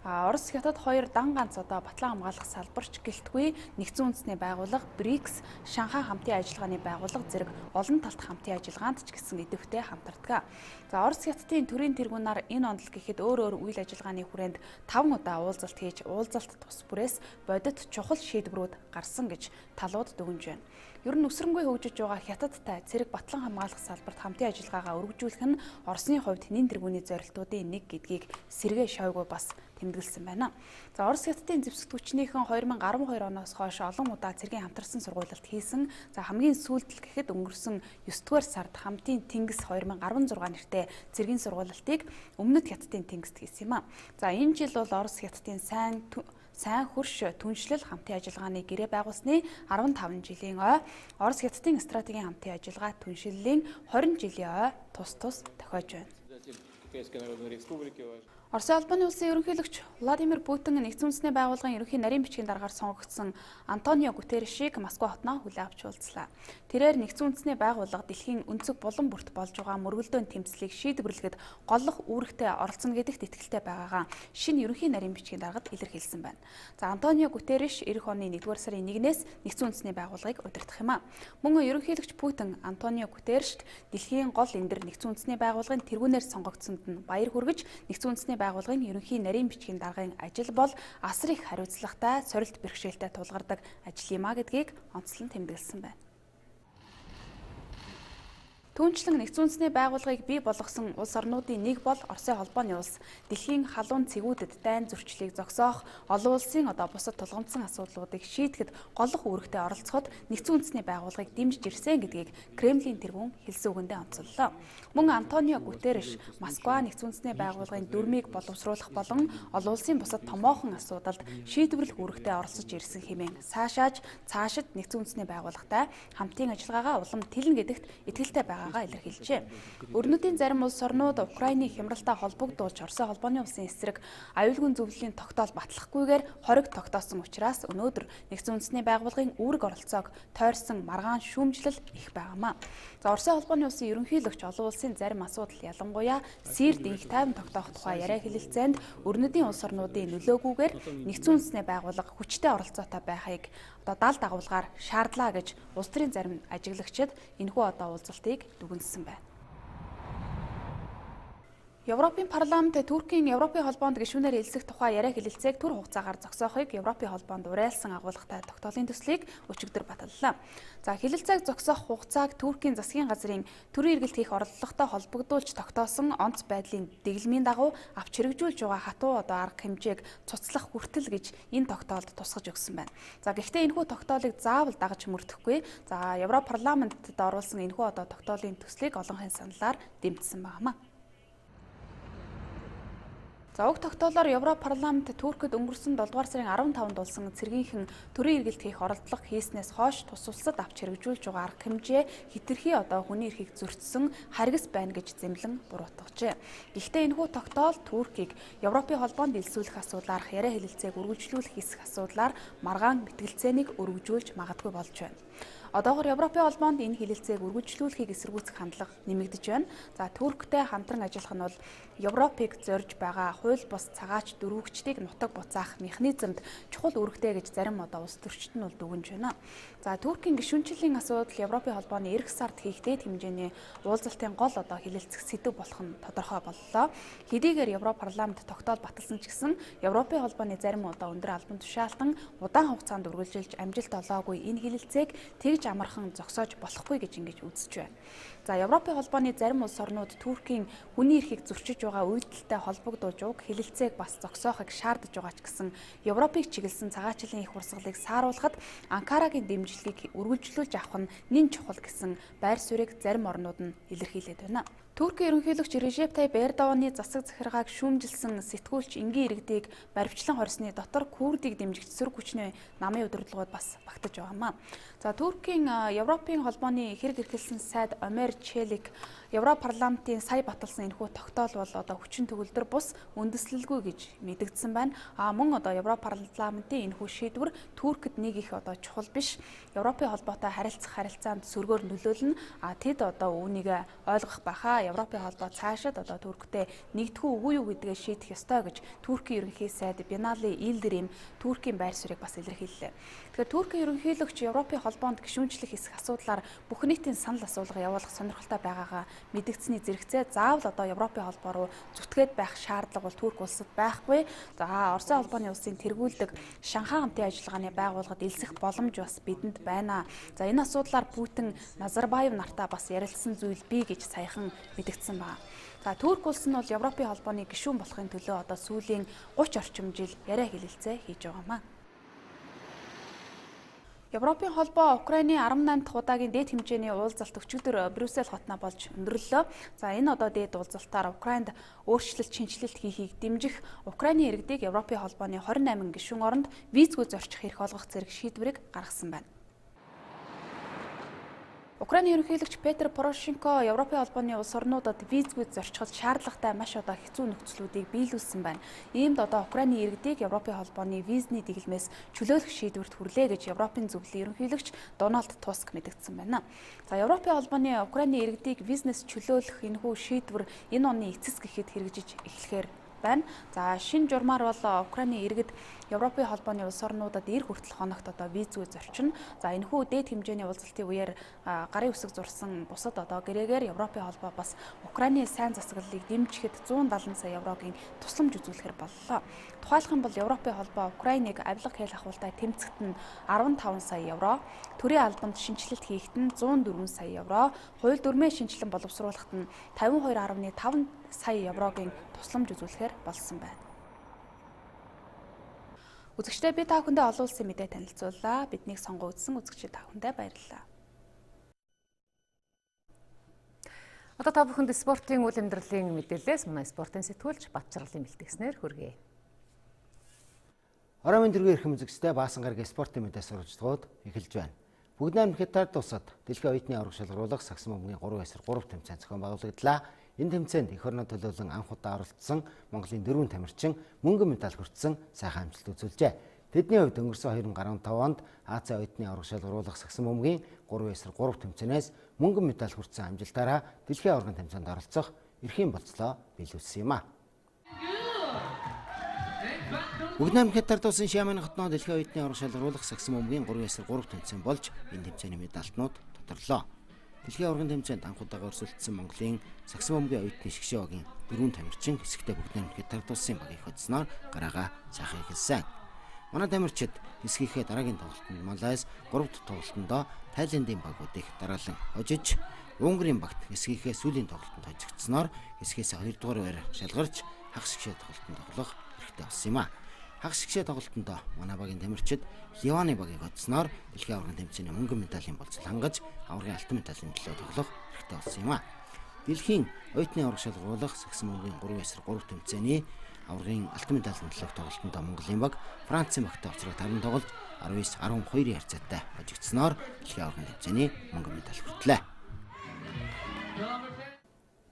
Орос хятад хоёр дан ганц одоо Батлан хамгаалах салбарч гэлтгүй нэгдсэн үндэсний байгууллага BRICS, Шанхай хамтын ажиллагааны байгууллага зэрэг олон талт хамтын ажиллагаанд ч гэсэн идэвхтэй хамтардаг. За Орос хятадын төрийн тэргүүнаар энэ онд л гэхэд өөр үйл ажиллагааны хүрээнд 5 удаа уулзалт хийж уулзалт тус бүрээс бодит чухал шийдвэрүүд гарсан гэж талууд дүгнэж байна. Ер нь өсрөнгөө хөгжиж байгаа Хятадтай цэрэг Батлан хамгаалах салбарт хамтын ажиллагаагаа өргөжүүлэх нь Оросны хувьд нэн тэргүүний зорилтуудын нэг гэдгийг Сергей Шойгу бас тэмдэглэсэн байна. За Орос хятадын зэвсэгтгүүчнийхэн 2012 оноос хойш олон удаа цэргийн хамтарсан сургуулилт хийсэн. За хамгийн сүүлдэл гэхэд өнгөрсөн 9 дугаар сард хамтын Тэнгис 2016 нэртэй цэргийн сургуулилтыг Өмнөд хятадын Тэнгист хийсэн юм а. За энэ жил бол Орос хятадын сайн хөрш түншлэл хамтын ажиллагааны гэрээ байгуулсны 15 жилийн ой, Орос хятадын стратегийн хамтын ажиллагаа түншлэлийн 20 жилийн ой тус тохиож байна. Оросын холбооны улсын ерөнхийлөгч Владимир Путин нэгдсэн үндэсний байгууллагын ерөнхий нарийн бичгийн даргаар сонгогдсон Антонио Гутерришийг Москва хотноо хүлээн авч уулзлаа. Тэрээр нэгдсэн үндэсний байгууллага дэлхийн өнцөг булан бүрт болж байгаа мөргөлдөөн тэмцлийг шийдвэрлэхэд голлох үүрэгтэй оролцоно гэдэгт итгэлтэй байгаагаа шинэ ерөнхий нарийн бичгийн даргад илэрхийлсэн байна. За Антонио Гутерриш эх оны 1-р сарын 1-ээс нэгдсэн үндэсний байгууллагыг удирдах юм а. Мөн ерөнхийлөгч Путин Антонио Гутерришт дэлхийн гол эндэр нэгдсэн үндэсний байгууллагын тэргүүнээр сонгогдсонд нь баяр хүргэж нэгдсэн үндэсний байгууллагын ерөнхий нарийн бичгийн даргын ажил бол асар их хариуцлагатай, сорилт бэрхшээлтэй тулгардаг ажил юм а гэдгийг онцлон тэмдэглэсэн байна. Түүнчлэн нэгдсэн үндэсний байгууллагыг бий болгосон улс орнуудын нэг бол Оросын холбооны улс. Дэлхийн халуун цэгүүдэд дайн зөрчлийг зогсоох, олон улсын бусад тулгамдсан асуудлуудыг шийдэхэд голлох үүрэгтэй оролцоход нэгдсэн үндэсний байгууллагыг дэмжиж ирсэн гэдгийг Кремлийн тэргүүн хэлсэн үгэндээ онцоллоо. Мөн Антонио Гутерриш Москва нэгдсэн үндэсний байгууллагын дүрмийг боловсруулах болон олон улсын бусад томоохон асуудалд шийдвэрлэх үүрэгтэй оролцож ирсэн хэмээн цаашид нэгдсэн үндэсний байгууллагатай хамтын ажиллагаагаа улам тэлнэ гэдэгт итгэлтэй байгаа илэрхийлжээ. Өрнөдийн зарим улс орнууд Украины хямралтай холбогдуулж Оросын холбооны улсын эсрэг аюулгүй зөвлөлийн тогтоол батлахгүйгээр хориг тогтоосон учраас өнөөдөр нэгдсэн үндэсний байгууллагын үүрэг оролцоог тойрсон маргаан шүүмжлэл их байгаамаа. За Оросын холбооны улсын ерөнхийлөгч олон улсын зарим асуудал ялангуяа Сирд их тайван тогтоох тухай яриа хэлэлцээнд өрнөдийн улс орнуудын нөлөөгүйгээр нэгдсэн үндэсний байгууллага хүчтэй оролцоотой байхыг дал дагуулгаар шаардлаа гэж улс төрийн зарим ажиглагчид энэхүү уулзалтыг дүгнсэн байна. Европын парламент Туркийн Европын холбоонд гишүүнээр элсэх тухай яриа хэлэлцээг түр хугацаагаар зогсоохыг Европын холбоонд уриалсан агуулгатай тогтоолын төслийг өчигдөр баталлаа. За хэлэлцээг зогсоох хугацааг Туркийн засгийн газрын төрийн эргэлт хийх орлоготой холбогдуулж тогтоосон онц байдлын дэглэмийн дагуу авч хэрэгжүүлж байгаа хатуу арга хэмжээг цуцлах хүртэл гэж энэ тогтоолд тусгаж өгсөн байна. За гэхдээ энэхүү тогтоолыг заавал дагаж мөрдөхгүй. За Европарламентэд оруулсан энэхүү тогтоолын төслийг олонхын саналаар дэмжсэн байна. За уг тогтоолоор Европарламент Туркид өнгөрсөн 7 дугаар сарын 15-нд болсон цэргийнхэн төрийн эргэлт хийх оролдлого хийснээс хойш тус улсад авч хэрэгжүүлж байгаа арга хэмжээ хэтэрхий хүний эрхийг зөрчсөн харгас байна гэж зэмлэн буруутгажээ. Гэхдээ энэхүү тогтоол Туркийг Европын холбоонд элсүүлэх асуудлаар яриа хэлэлцээг үргэлжлүүлэх хэсэг асуудлаар маргаан мэтгэлцээнийг өргөжүүлж магадгүй болж байна. Одоогоор Европын холбоонд энэ хэлэлцээг үргэлжлүүлэхийг эсэргүүцэх хандлага нэмэгдэж байна. За Турктэй хамтран ажиллах нь бол Европыг зорж байгаа хууль бус цагаач дөрвөгчдийг нутаг буцаах механизмд чухал үүрэгтэй гэж зарим улс төрчид нь дүгнж байна. За Туркийн гишүүнчлийн асуудал Европын холбооны эх сард хийх дээд хэмжээний уулзалтын гол хэлэлцэх сэдэв болох нь тодорхой боллоо. Хэдийгээр Европарламент тогтоол баталсан ч гэсэн Европын холбооны зарим өндөр албан тушаалтан удаан хугацаанд үргэлжилж амжилт олоогүй энэ хэлэлцээг тэгж амархан зогсоож болохгүй гэж ингэж үзэж байна. За Европын холбооны зарим улс орнууд Туркийн хүний эрхийг зөрчиж байгаа үйлдэлтэй холбогдуулж уг хэлэлцээг бас зогсоохыг шаардаж байгаа ч гэсэн Европыг чиглэсэн цагаачлалын их урсгалыг сааруулахад Анкарагийн дэмжлэгийг үргэлжлүүлж авах нь нэн чухал гэсэн байр суурийг зарим орнууд нь илэрхийлээд байна. Туркийн ерөнхийлөгч Режеп Тайип Эрдоаны засаг захиргааг шүүмжилсэн сэтгүүлч энгийн иргэдийг баривчлан хорсны дотор Курдыг дэмжигч сөрөг хүчний намын удирдлагууд бас багтаж байгаамаа. За Туркийн Европын холбооны хэрэг эрхэлсэн сайд Омер Челик Европарламентын сая баталсан энэхүү тогтоол бол хүчин төгөлдөр бус үндэслэлгүй гэж мэдэгдсэн байна. Мөн Европарламентын энэхүү шийдвэр Туркид нэг их чухал биш. Европын холбоотой харилцаанд сөргөөр нөлөөлнө. Тэд үүнийг ойлгох байхаа. Европын холбоо цаашид Турктэй нэгдэхүү үгүй юу гэдгээ шийдэх ёстой гэж Туркийн ерөнхий сайд Бинали Илдирим Туркийн байр суурийг бас илэрхийллээ. Тэгэхээр Туркийн ерөнхийлөгч Европын холбоонд гишүүнчлэх хэсэг асуудлаар бүх нийтийн санал асуулга явуулах сонирхолтой байгаагаа мэдэгдсэний зэрэгцээ заавал Европын холбоо руу зүтгээд байх шаардлага бол Турк улсад байхгүй. За Оросын холбооны улсын тэргүүлдэг Шанхай хамтын ажиллагааны байгууллагад элсэх боломж бас бидэнд байна. За энэ асуудлаар Путин Назарбаев нартай бас ярилцсан зүйл бий гэж саяхан мэдэгдсэн байна. За Турк улс нь бол Европын холбооны гишүүн болохын төлөө сүүлийн 30 орчим жил яриа хэлэлцээ хийж байгаамаа. Европын холбоо Украины 18 дахь удаагийн дээд хэмжээний уулзалт өчигдөр Брюссел хотноо болж өндөрлөө. За энэ дээд уулзалтаар Украинд өөрчлөлт шинжилэлт хийхийг дэмжих Украины иргэдийг Европын холбооны 28 гишүүн оронд визгүй зорчих эрх олгох зэрэг шийдвэрийг гаргасан байна. Украины ерөнхийлөгч Петр Порошенко Европын холбооны улс орнуудад визгүй зорчиход шаардлагатай маш хэцүү нөхцлүүдийг биелүүлсэн байна. Иймд Украины иргэдийг Европын холбооны визний дэглэмээс чөлөөлөх шийдвэрт хүрлээ гэж Европын зөвлөлийн ерөнхийлөгч Дональд Туск мэдэгдсэн байна. За Европын холбооны Украины иргэдийг визнес чөлөөлөх энэхүү шийдвэр энэ оны эцэс гэхэд хэрэгжиж эхлэхээр байна. За шинэ журмаар бол Украины иргэд Европын холбооны улс орнуудад ир хүртэл хоногт визгүй зорчно. За энэхүү дээд хэмжээний уулзалтын үеэр гарын үсэг зурсан бусад гэрээгээр Европын холбоо бас Украины сайн засаглалыг дэмжихэд 170 сая еврогийн тусламж үзүүлэхээр боллоо. Тухайлх юм бол Европын холбоо Украиныг авилга хэл ахуйлтаа тэмцэхэд нь 15 сая евро, төрийн албанд шинжилэлт хийхэд нь 104 сая евро, хууль дүрмээ шинжилэн боловсруулахад нь 52.5 сая еврогийн тусламж үзүүлэхээр болсон байна. Үзэгчдээ би та бүхэндээ олон улсын мэдээ танилцууллаа. Биднийг сонгон үзсэн үзэгчид та бүхэндээ баярлалаа. Одоо та бүхэнд спортын үйл амьдралын мэдээлэлээс манай спортын сэтгүүлч Батчарлын бэлтгэснээр хүргэе. Орон мэндэргийн эрхэм үзэгчдээ Баасан гарагийн спортын мэдээ сурвалжлагууд эхэлж байна. Бүгд найрамд хятад улсад дэлхийн оюутны авраг шалгаруулах сагсан бөмбөгийн 3/3 тэмцээн зохион байгуулагдлаа. Энэ тэмцээнд эх орноо төлөөлөн анх удаа оролцсон Монголын 4 тамирчин мөнгөн медаль хүртсэн сайхан амжилт үзүүлжээ. Тэдний хувьд өнгөрсөн 2015 онд Азийн оюутны авраг шалгаруулах сагсан бөмбөгийн 3/3 тэмцээнээс мөнгөн медаль хүртсэн амжилтаараа дэлхийн аврагын тэмцээнд оролцох эрхийн болцлоо биелүүлсэн юм а. Бүгд найрамд хятад улсын Шиамин хотноо дэлхийн оюутны авраг шалгаруулах сагсан бөмбөгийн 3/3 тэмцээн болж энэ тэмцээний медальтнууд тодорлоо. Дэлхийн аврагын тэмцээнд анх удаага өрсөлдсөн Монголын сагсан бөмбөгийн оюутны шгшээ багийн 4 тамирчин хэсэгтээ бүгд найрамд хятад улсын багийг хоцсноор гараагаа цаахыг хэлсэн. Манай тамирчид хэсгийнхээ дараагийн тоглолтод Малайз 3 дахь тоглолтондоо Тайландын багуудыг дараалан хожиж, Унгарийн багт хэсгийнхээ сүүлийн тоглолтод хожигдсаноор хэсгээс 2 дугаар байр шалгарч хагас шгшээ тоглолтод тоглох хэрэгтэй болсон юм а. Хагас шгшээ тоглолтонд манай багийн тамирчид Ливаны багийг хоцсноор дэлхийн аврагын тэмцээний мөнгөн медалийн болцол хангаж аврагын алтан медалийн төлөө тоглох хэрэгтэй болсон юм а. Дэлхийн оюутны авраг шалгаруулах сагсан бөмбөгийн 3/3 тэмцээний аваргын алтан медаль нөлөөлөх тоглолтод Монголын баг Францын багтай уцраад 5 тоглож 19-12 ярцаатай хожигдсаноор дэлхийн аваргын тэмцээний мөнгөн медаль хүртлээ.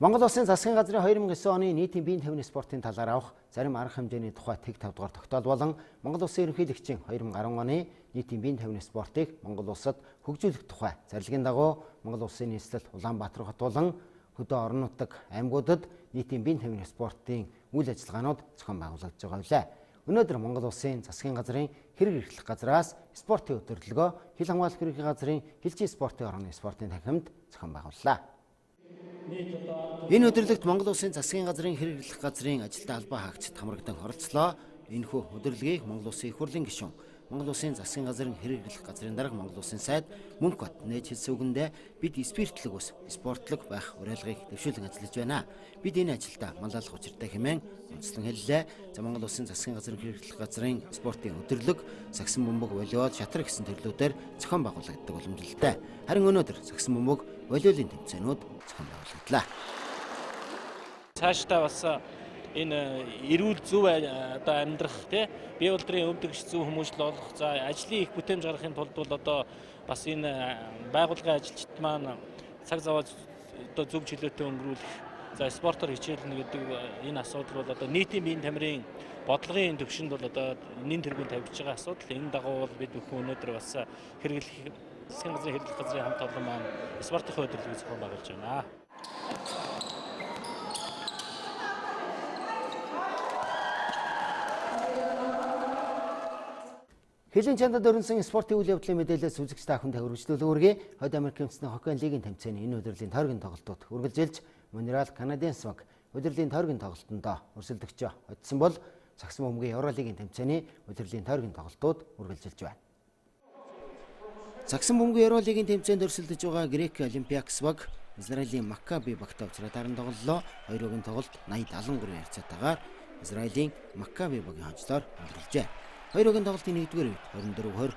Монгол Улсын засгийн газрын 2009 оны нийтийн биеийн тавны спортын талаар авах зарим арга хэмжээний тухай тэг 5 дугаар тогтоол болон Монгол Улсын ерөнхийлөгчийн 2010 оны нийтийн биеийн тавны спортыг Монгол Улсад хөгжүүлэх тухай зарилгын дагуу Монгол Улсын нийслэл Улаанбаатар хот болон хөдөө орон нутаг аймагуудад нийтийн биеийн тавны спортын үйл ажиллагаанууд зохион байгуулагдж байгаа билээ. Өнөөдөр Монгол Улсын засгийн газрын хэрэг эрхлэх газраас спортын өдөрлөгөө хил хамгаалах хэргийн газрын хилжийн спортын орны спортын танхимд зохион байгууллаа. Энэ өдөрлөгт Монгол Улсын засгийн газрын хэрэг эрхлэх газрын ажилтны албан хаагчид хамрагдан оролцлоо. Энэхүү өдөрлөгийг Монгол Улсын их хурлын гишүүн, Монгол Улсын засгийн газрын хэрэг эрхлэх газрын дарга Монгол Улсын сайд Мөнх бат нээж хэлсэн үгэндээ бид спиртлэг ус, спортлог байх уриалгыг дэвшүүлэн ажиллаж байна. Бид энэ ажилдаа маллах учиртай хэмээн онцлон хэллээ. За Монгол Улсын засгийн газрын хэрэг эрхлэх газрын спортын өдөрлөг сагсан бөмбөг, волейбол, шатар гэсэн төрлүүдээр зохион байгуулагддаг уламжлалтай. Харин өнөөдөр сагсан бөмбөг, волейболын тэмцээнүүд зохион байгуулагдлаа. Цаашдаа бас энэ эрүүл зөв одоо амьдрах тий бие болдрын өвдөгч зөв хүмүүжил олох за ажлын их бүтээмж гаргахын тулд бол одоо бас энэ байгууллагын ажилчид маань цаг зав одоо зөв чөлөөтэй өнгөрүүлэх за спортоор хичээлнэ гэдэг энэ асуудал бол одоо нийтийн биеийн тамирын бодлогын төвшөнд бол одоо нэн тэргүүнд тавьж байгаа асуудал. Энэ дагуу бол бид бүхэн өнөөдөр бас хэрэглэх засгийн газрын хэрэглэх газрын хамт олон маань спортын өдөрлөгийг зохион байгуулж байна. Хилийн чандад өрнсөн спортын үйл явдлын мэдээлэлээс үзэгч та бүхэнд хүргэж өргөе. Хойд Америкийн үндэсний хоккейн лигийн тэмцээний энэ өдрлийн тойргийн тоглолтууд үргэлжилж Монреал Canadiens баг өдрлийн тойргийн тоглолтонд өрсөлдөгчөө одсон бол сагсан бөмбөгийн Евролигийн тэмцээний өдрлийн тойргийн тоглолтууд үргэлжилж байна. Сагсан бөмбөгийн Евролигийн тэмцээнд өрсөлдөж байгаа Грек Олимпиакс баг Израилийн Маккаби багтай уулзраад харан тоглолоо. Хоёрын тоглолт 80-73 ярцаатайгаар Израилийн Маккаби багийн хожлоор өндөрлжээ. Хоёрын тоглолтын 1-р үед 24-20,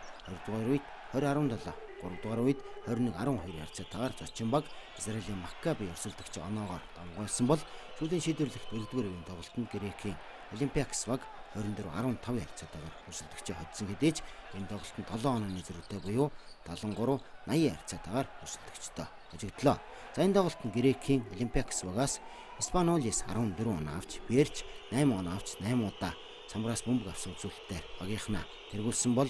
2-р үед 20-17, 3-р үед 21-12 ярцаатайгаар зочин баг Израилийн Маккаби өрсөлдөгч оноогоор давгуулсан бол сүүлийн шийдвэрлэгт 4-р үеийн тоглолтод Грекийн Олимпиакс баг 24-15 ярцаатайгаар өрсөлдөгчөө хоцсон хэдий ч энэ тоглолтод 7 онооны зэрэгтэй буюу 73-80 ярцаатайгаар өрсөлдөгчтэй хожигдлоо. За энэ тоглолтод Грекийн Олимпиакс багаас Испаниолис 14 оноо авч, Берч 8 оноо авч 8 удаа самраас бөмбөг авсан үзүүлэлтээр багийнхнаа тэргүүлсэн бол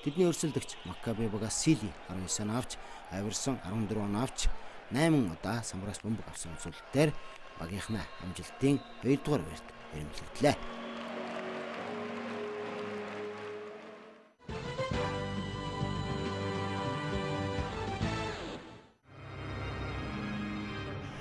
тэдний өрсөлдөгч Маккаби багаас Сили 19 оноо авч, Аверсон 14 оноо авч 8 удаа самраас бөмбөг авсан үзүүлэлтээр багийнхнаа амжилтын 2-р үерт ирэмлэгдлээ.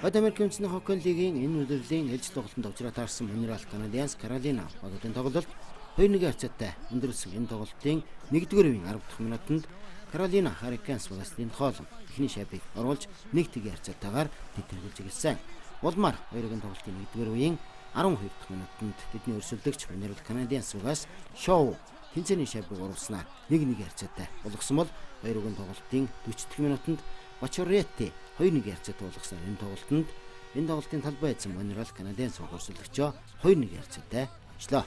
Хойд Америкийн үндэсний хоккейн лигийн энэ өдрлийн ээлж тоглолтод уулзраа таарсан Монреал Canadiens Carolina багийн тоглолт 2-1 ярцаатай өндөрлсөн. Энэ тоглолтын 1-р үеийн 10 дахь минутанд Carolina Hurricanes багаас Линдхолм эхний шайбыг оруулж 1-1 ярцаатайгаар тэтгэлж ирсэн. Улмаар хоёрын тоглолтын 1-р үеийн 12 дахь минутанд тэдний өрсөлдөгч Монреал Canadiens багаас Шоу тэнцээний шайбыг оруулснаар 1-1 ярцаатай болгосон бол хоёрын тоглолтын 40 дахь минутанд Бачоретти 2-1 ярцаатай болгосон. Энэ тоглолтын талбай эзэн Монреал Canadiens өрсөлдөгчөө 2-1 ярцаатай ажиллаа.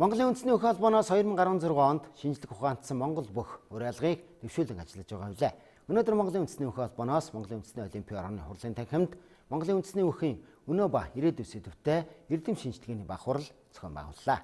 Монголын үндэсний өх холбооноос 2016 онд шинжлэх ухаантсан Монгол бүх уриалгыг дэвшүүлэн ажиллаж байгаа билээ. Өнөөдөр Монголын үндэсний өх холбооноос Монголын үндэсний олимпийн орны хурлын танхимд Монголын үндэсний өхийн өнөө ба ирээдүйн сэдвтэй эрдэм шинжилгээний бах хурал зохион байгууллаа.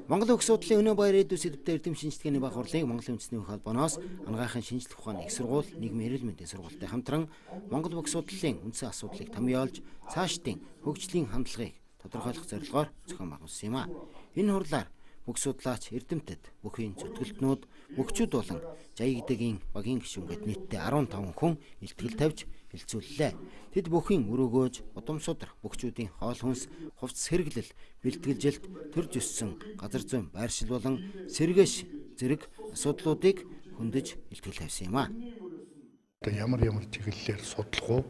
Монголын өх судлалын өнөө ба ирээдүйн сэдвтэй эрдэм шинжилгээний бах хурлыг Монголын үндэсний өх холбооноос анагаахын шинжлэх ухааны их сургууль, нийгмийн эрүүл мэндийн сургуультай хамтран Монгол өх судлалын үндсэн асуудлыг томьёолж цаашдын хөгжлийн хандлагыг тодорхойлох зорилгоор зохион байгуулсан юм а. Энэ хурлаар бүх судлаач, эрдэмтэд, бүхий зүтгэлтнүүд, бүгчүүд болон Жаягдэгийн багийн гишүүнгээд нийтдээ 15 хүн илтгэл тавьж хэлцүүллээ. Тэд бүхий өрөөгөөж, удам судар, бүгчүүдийн хоол хүнс, хувцас хэрэглэл, бэлтгэлжилт, төрж өссөн газар зүйн байршил болон сэргээш зэрэг асуудлуудыг хөндөж илтгэл тавьсан юм а. Ямар чиглэлээр судлах уу?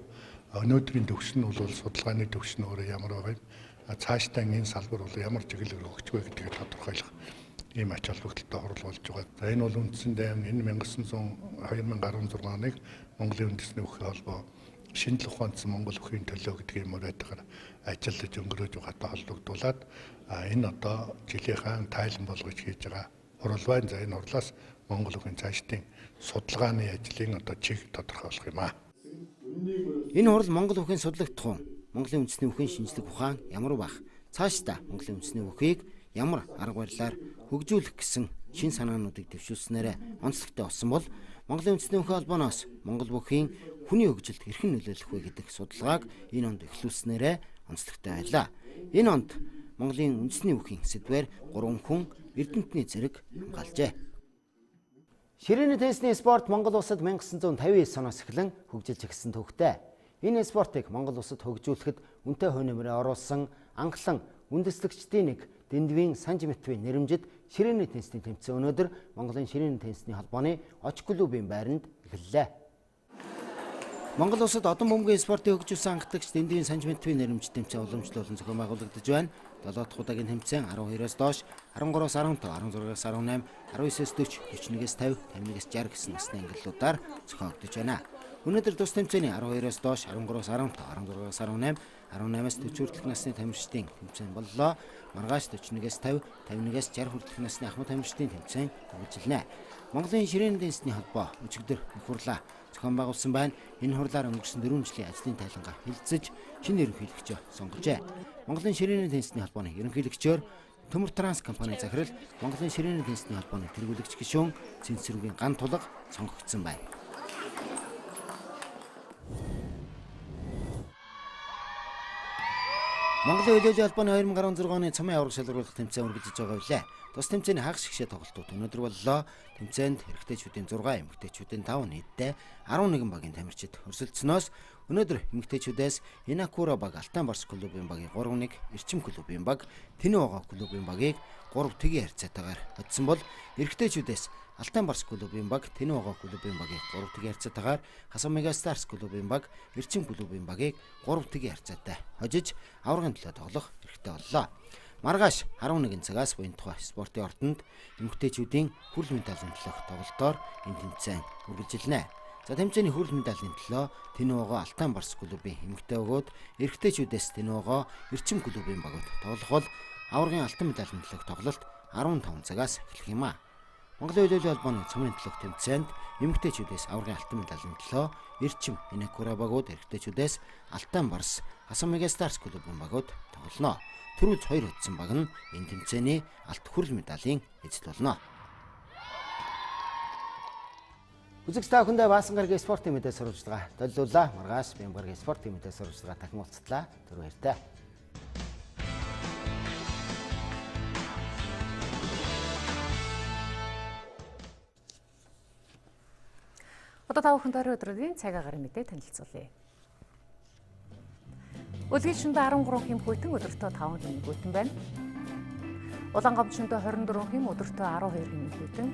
Өнөөдрийн төвшин нь бол судалгааны төвшин өөрөө ямар байгаа юм? Цаашдаа энэ салбар бол ямар чиглэлээр хөгжих вэ гэдгийг тодорхойлох ийм ач холбогдолтой хурал болж байгаа. За энэ бол үндсэндээ энэ 2016 оныг Монголын үндэсний өхийн холбоо шинжлэх ухаансан Монгол бүхийн төлөө гэдэг юм уриадгаар ажиллаж өнгөрөөж байгаатай холбогдуулаад энэ одоо жилийнхэн тайлан болгож хийж байгаа хурал байна. За энэ хурлаас Монгол бүхийн цаашдын судалгааны ажлын одоо чиг тодорхойлох юм аа. Энэ хурал Монгол бүхийн судлагдах уу? Монголын үндэсний бүхийн шинжлэх ухаан ямар байх? Цаашдаа Монголын үндэсний бүхийг ямар арга барилаар хөгжүүлэх гэсэн шин санаануудыг дэвшүүлснээр онцлогтой болсон бол Монголын үндэсний бүхийн холбооноос Монгол бүхийн хүний хөгжилд хэрхэн нөлөөлөх вэ гэдэг судалгааг энэ онд эхлүүлснээр онцлогтой байлаа. Энэ онд Монголын үндэсний бүхийн сэдвээр 3 хүн Эрдэнэтний зэрэг хамгаалжээ. Ширээний теннисний спорт Монгол улсад 1959 оноос эхлэн хөгжилж эхэлсэн төвхтэй. Энэ спортыг Монгол улсад хөгжүүлэхэд үнэтэй хувь нэмрээ оруулсан анхлан үндэслэгчдийн нэг Дэндвийн Санжимэтвийн нэрэмжит ширээний теннисний тэмцээн өнөөдөр Монголын ширээний теннисний холбооны оч клубын байранд эхэллээ. Монгол улсад одон бөмбөгийн спортыг хөгжүүлсэн анхдагч Дэндвийн Санжимэтвийн нэрэмжит тэмцээн уламжлуулан зохион байгуулагдаж байна. 7 дахь удаагийн тэмцээн 12-оос доош, 13-аас 15, 16-аас 18, 19-ээс 40, 41-ээс 50, 51-ээс 60 гэсэн насны ангиллуудаар зохиогдож байна. Өнөөдөр тус тэмцээний 12-оос доош, 13-аас 15, 16-аас 18, 18-аас 40 хүртэлх насны тамирчдын тэмцээн боллоо. Маргааш 41-ээс 50, 51-ээс 60 хүртэлх насны ахмад тамирчдын тэмцээн үргэлжилнэ. Монголын ширээний теннисний холбоо өчигдөр их хурлаа зохион байгуулсан байна. Энэ хурлаар өнгөрсөн 4 жилийн ажлын тайлангаа хэлэлцэж шинэ ерөнхийлөгчөө сонгожээ. Монголын ширээний теннисний холбооны ерөнхийлөгчөөр Төмөр Транс компани захирал Монголын ширээний теннисний холбооны тэргүүлэгч гишүүн Цэнцэрүүгийн ган тулга сонгогдсон байна. Монголын хөлөөллийн холбооны 2016 оны цамын авраг шалгаруулах тэмцээн үргэлжлэж байгаа билээ. Тус тэмцээний хагас гişэ тоглолтууд өнөөдөр боллоо. Тэмцээнд эрэгтэйчүүдийн 6, эмэгтэйчүүдийн 5 нийтдээ 11 багийн тамирчид өрсөлдсөнөөс өнөөдөр эмэгтэйчүүдээс Инакура баг Алтан Барс клубын багийн 3-1, Эрчим клубын баг Тэнэвага клубын багийг 3 тэгийн харьцаатаагаар хоцсон бол эрэгтэйчүүдээс Алтан Барс клубын баг Тэнэвага клубын багийг 3 тэгийн харьцаатаагаар Хасан Мега Старс клубын баг Эрчим клубын багийг 3 тэгийн харьцаатай хожиж аврагын төлөө тоглох эрхтэй боллоо. Маргааш 11 цагаас буянтгой спортын ордонд эмэгтэйчүүдийн хүрэл медалийн төлөөх тоглолтоор энэ тэмцээн үргэлжилнэ. За тэмцээний хүрэл медалийн төлөө Тэнэвага Алтан Барс клубын эмэгтэй өгөөд эрэгтэйчүүдээс Тэнэвага Эрчим клубын багууд тоглох бол аврагын алтан медалийн төлөөх тоглолт 15 цагаас эхлэх юм а. Монголын хөлөөллийн холбооны цамын төлөөх тэмцээнд эмэгтэйчүүдээс аврагын алтан медалийн төлөө Эрчим Инакура багууд эрэгтэйчүүдээс Алтан Барс Хасан Мега Старс клубын багууд тоглоно. Түрүүлж 2 хоцсон баг нь энэ тэмцээний алт хүрэл медалийн эзэд болно. Үзэгч та бүхэндээ Баасан гарагийн спортын мэдээ сурвалжлага төлөвлөлөө. Маргааш Бямгаргийн спортын мэдээ сурвалжлага дахин уулзтлаа. Түр баяртай. Одоо та бүхэнд өдрийн цаг агаар мэдээ танилцуулъя. Үлгий шөндө 13 хэм хүйтэн өдөртөө 5 хэм хүйтэн байна. Улаангомд шөндө 24 хэм өдөртөө 12 хэм хүйтэн.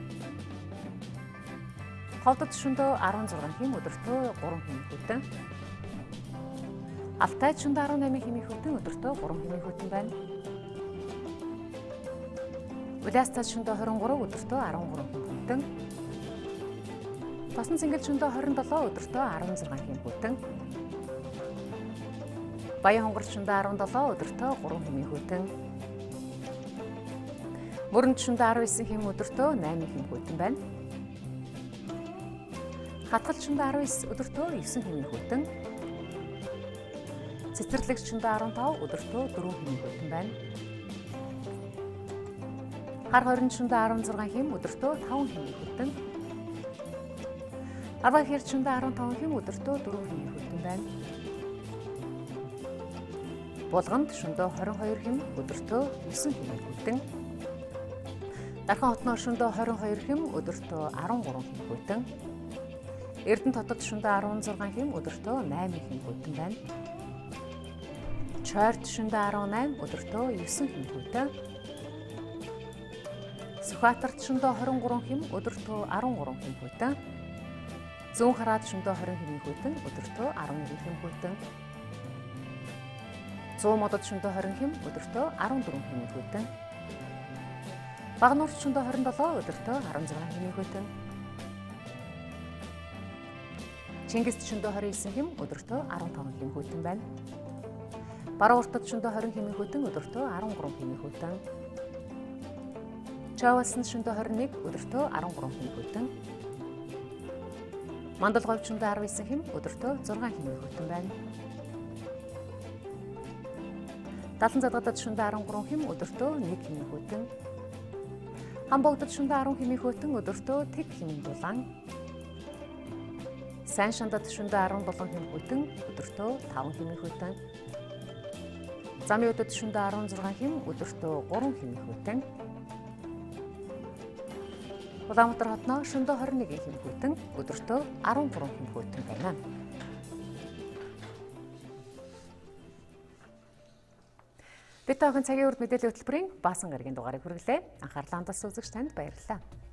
Ховдод шөндө 16 хэм өдөртөө 3 хэм хүйтэн. Алтайд шөндө 18 хэм хүйтэн өдөртөө 3 хэм хүйтэн байна. Улаастад шөндө 23 өдөртөө 13 хэм хүйтэн. Тосон цэнгэл шөндө 27 өдөртөө 16 хэм хүйтэн. Баян хонгорч шөндө 17 өдөртөө 3 хэм хүйтэн. Мөрөнд шөндө 19 хэм өдөртөө 8 хэм хүйтэн байна. Хатгал шөндө 19 өдөртөө 9 хэм хүйтэн. Цэцэрлэг шөндө 15 өдөртөө 4 хэм хүйтэн байна. Хар хорин шөндө 16 хэм өдөртөө 5 хэм хүйтэн. Арба хэрч шөндө 15 хэм өдөртөө 4 хэм хүйтэн байна. Булганд шөндөө 22 хэм өдөртөө 9 хэм хүйтэн. Дархан хотноор шөндөө 22 хэм өдөртөө 13 хэм хүйтэн. Эрдэнэт хотод шөндөө 16 хэм өдөртөө 8 хэм хүйтэн байна. Чойрт шөндөө 18 өдөртөө 9 хэм хүйтэн. Сүхбаатарт шөндөө 23 хэм өдөртөө 13 хэм хүйтэн. Зүүн хараад шөндөө 20 хэм хүйтэн өдөртөө 11 хэм хүйтэн. Зүүн модод шөндөө 20 хэм өдөртөө 14 хэм хүйтэн. Багнуурт шөндөө 27 өдөртөө 16 хэм хүйтэн. Чингис төшөндөө 29 хэм өдөртөө 15 хэм хүйтэн байна. Баруун уртад төшөндөө 20 хэмийн хүйтэн өдөртөө 13 хэмийн хүйтэн. Чавалсан төшөндөө 21 өдөртөө 13 хэм хүйтэн. Мандалгой төшөндөө 19 хэм өдөртөө 6 хэмийн хүйтэн байна. Далан задгадад төшөндөө 13 хэм өдөртөө 1 хэмийн хүйтэн. Хамбогдод төшөндөө 10 хэмийн хүйтэн өдөртөө 1 хэмийн дулаан. Сайн шандад төшөндөө 17 хэмийн хүйтэн өдөртөө 5 хэмийн хүйтэн. Замын өдөрт төшөндөө 16 хэм өдөртөө 3 хэмийн хүйтэн. Улаанбаатар хотноо шөнөдөө 21 хэм хүйтэн өдөртөө 13 хэм хүйтэн байна. Бид таахан цагийн урд мэдээллийн хөтөлбөрийн баасан гарагийн дугаарыг хүргэлээ. Анхаарлаа хандуулсан үзэгч танд баярлалаа.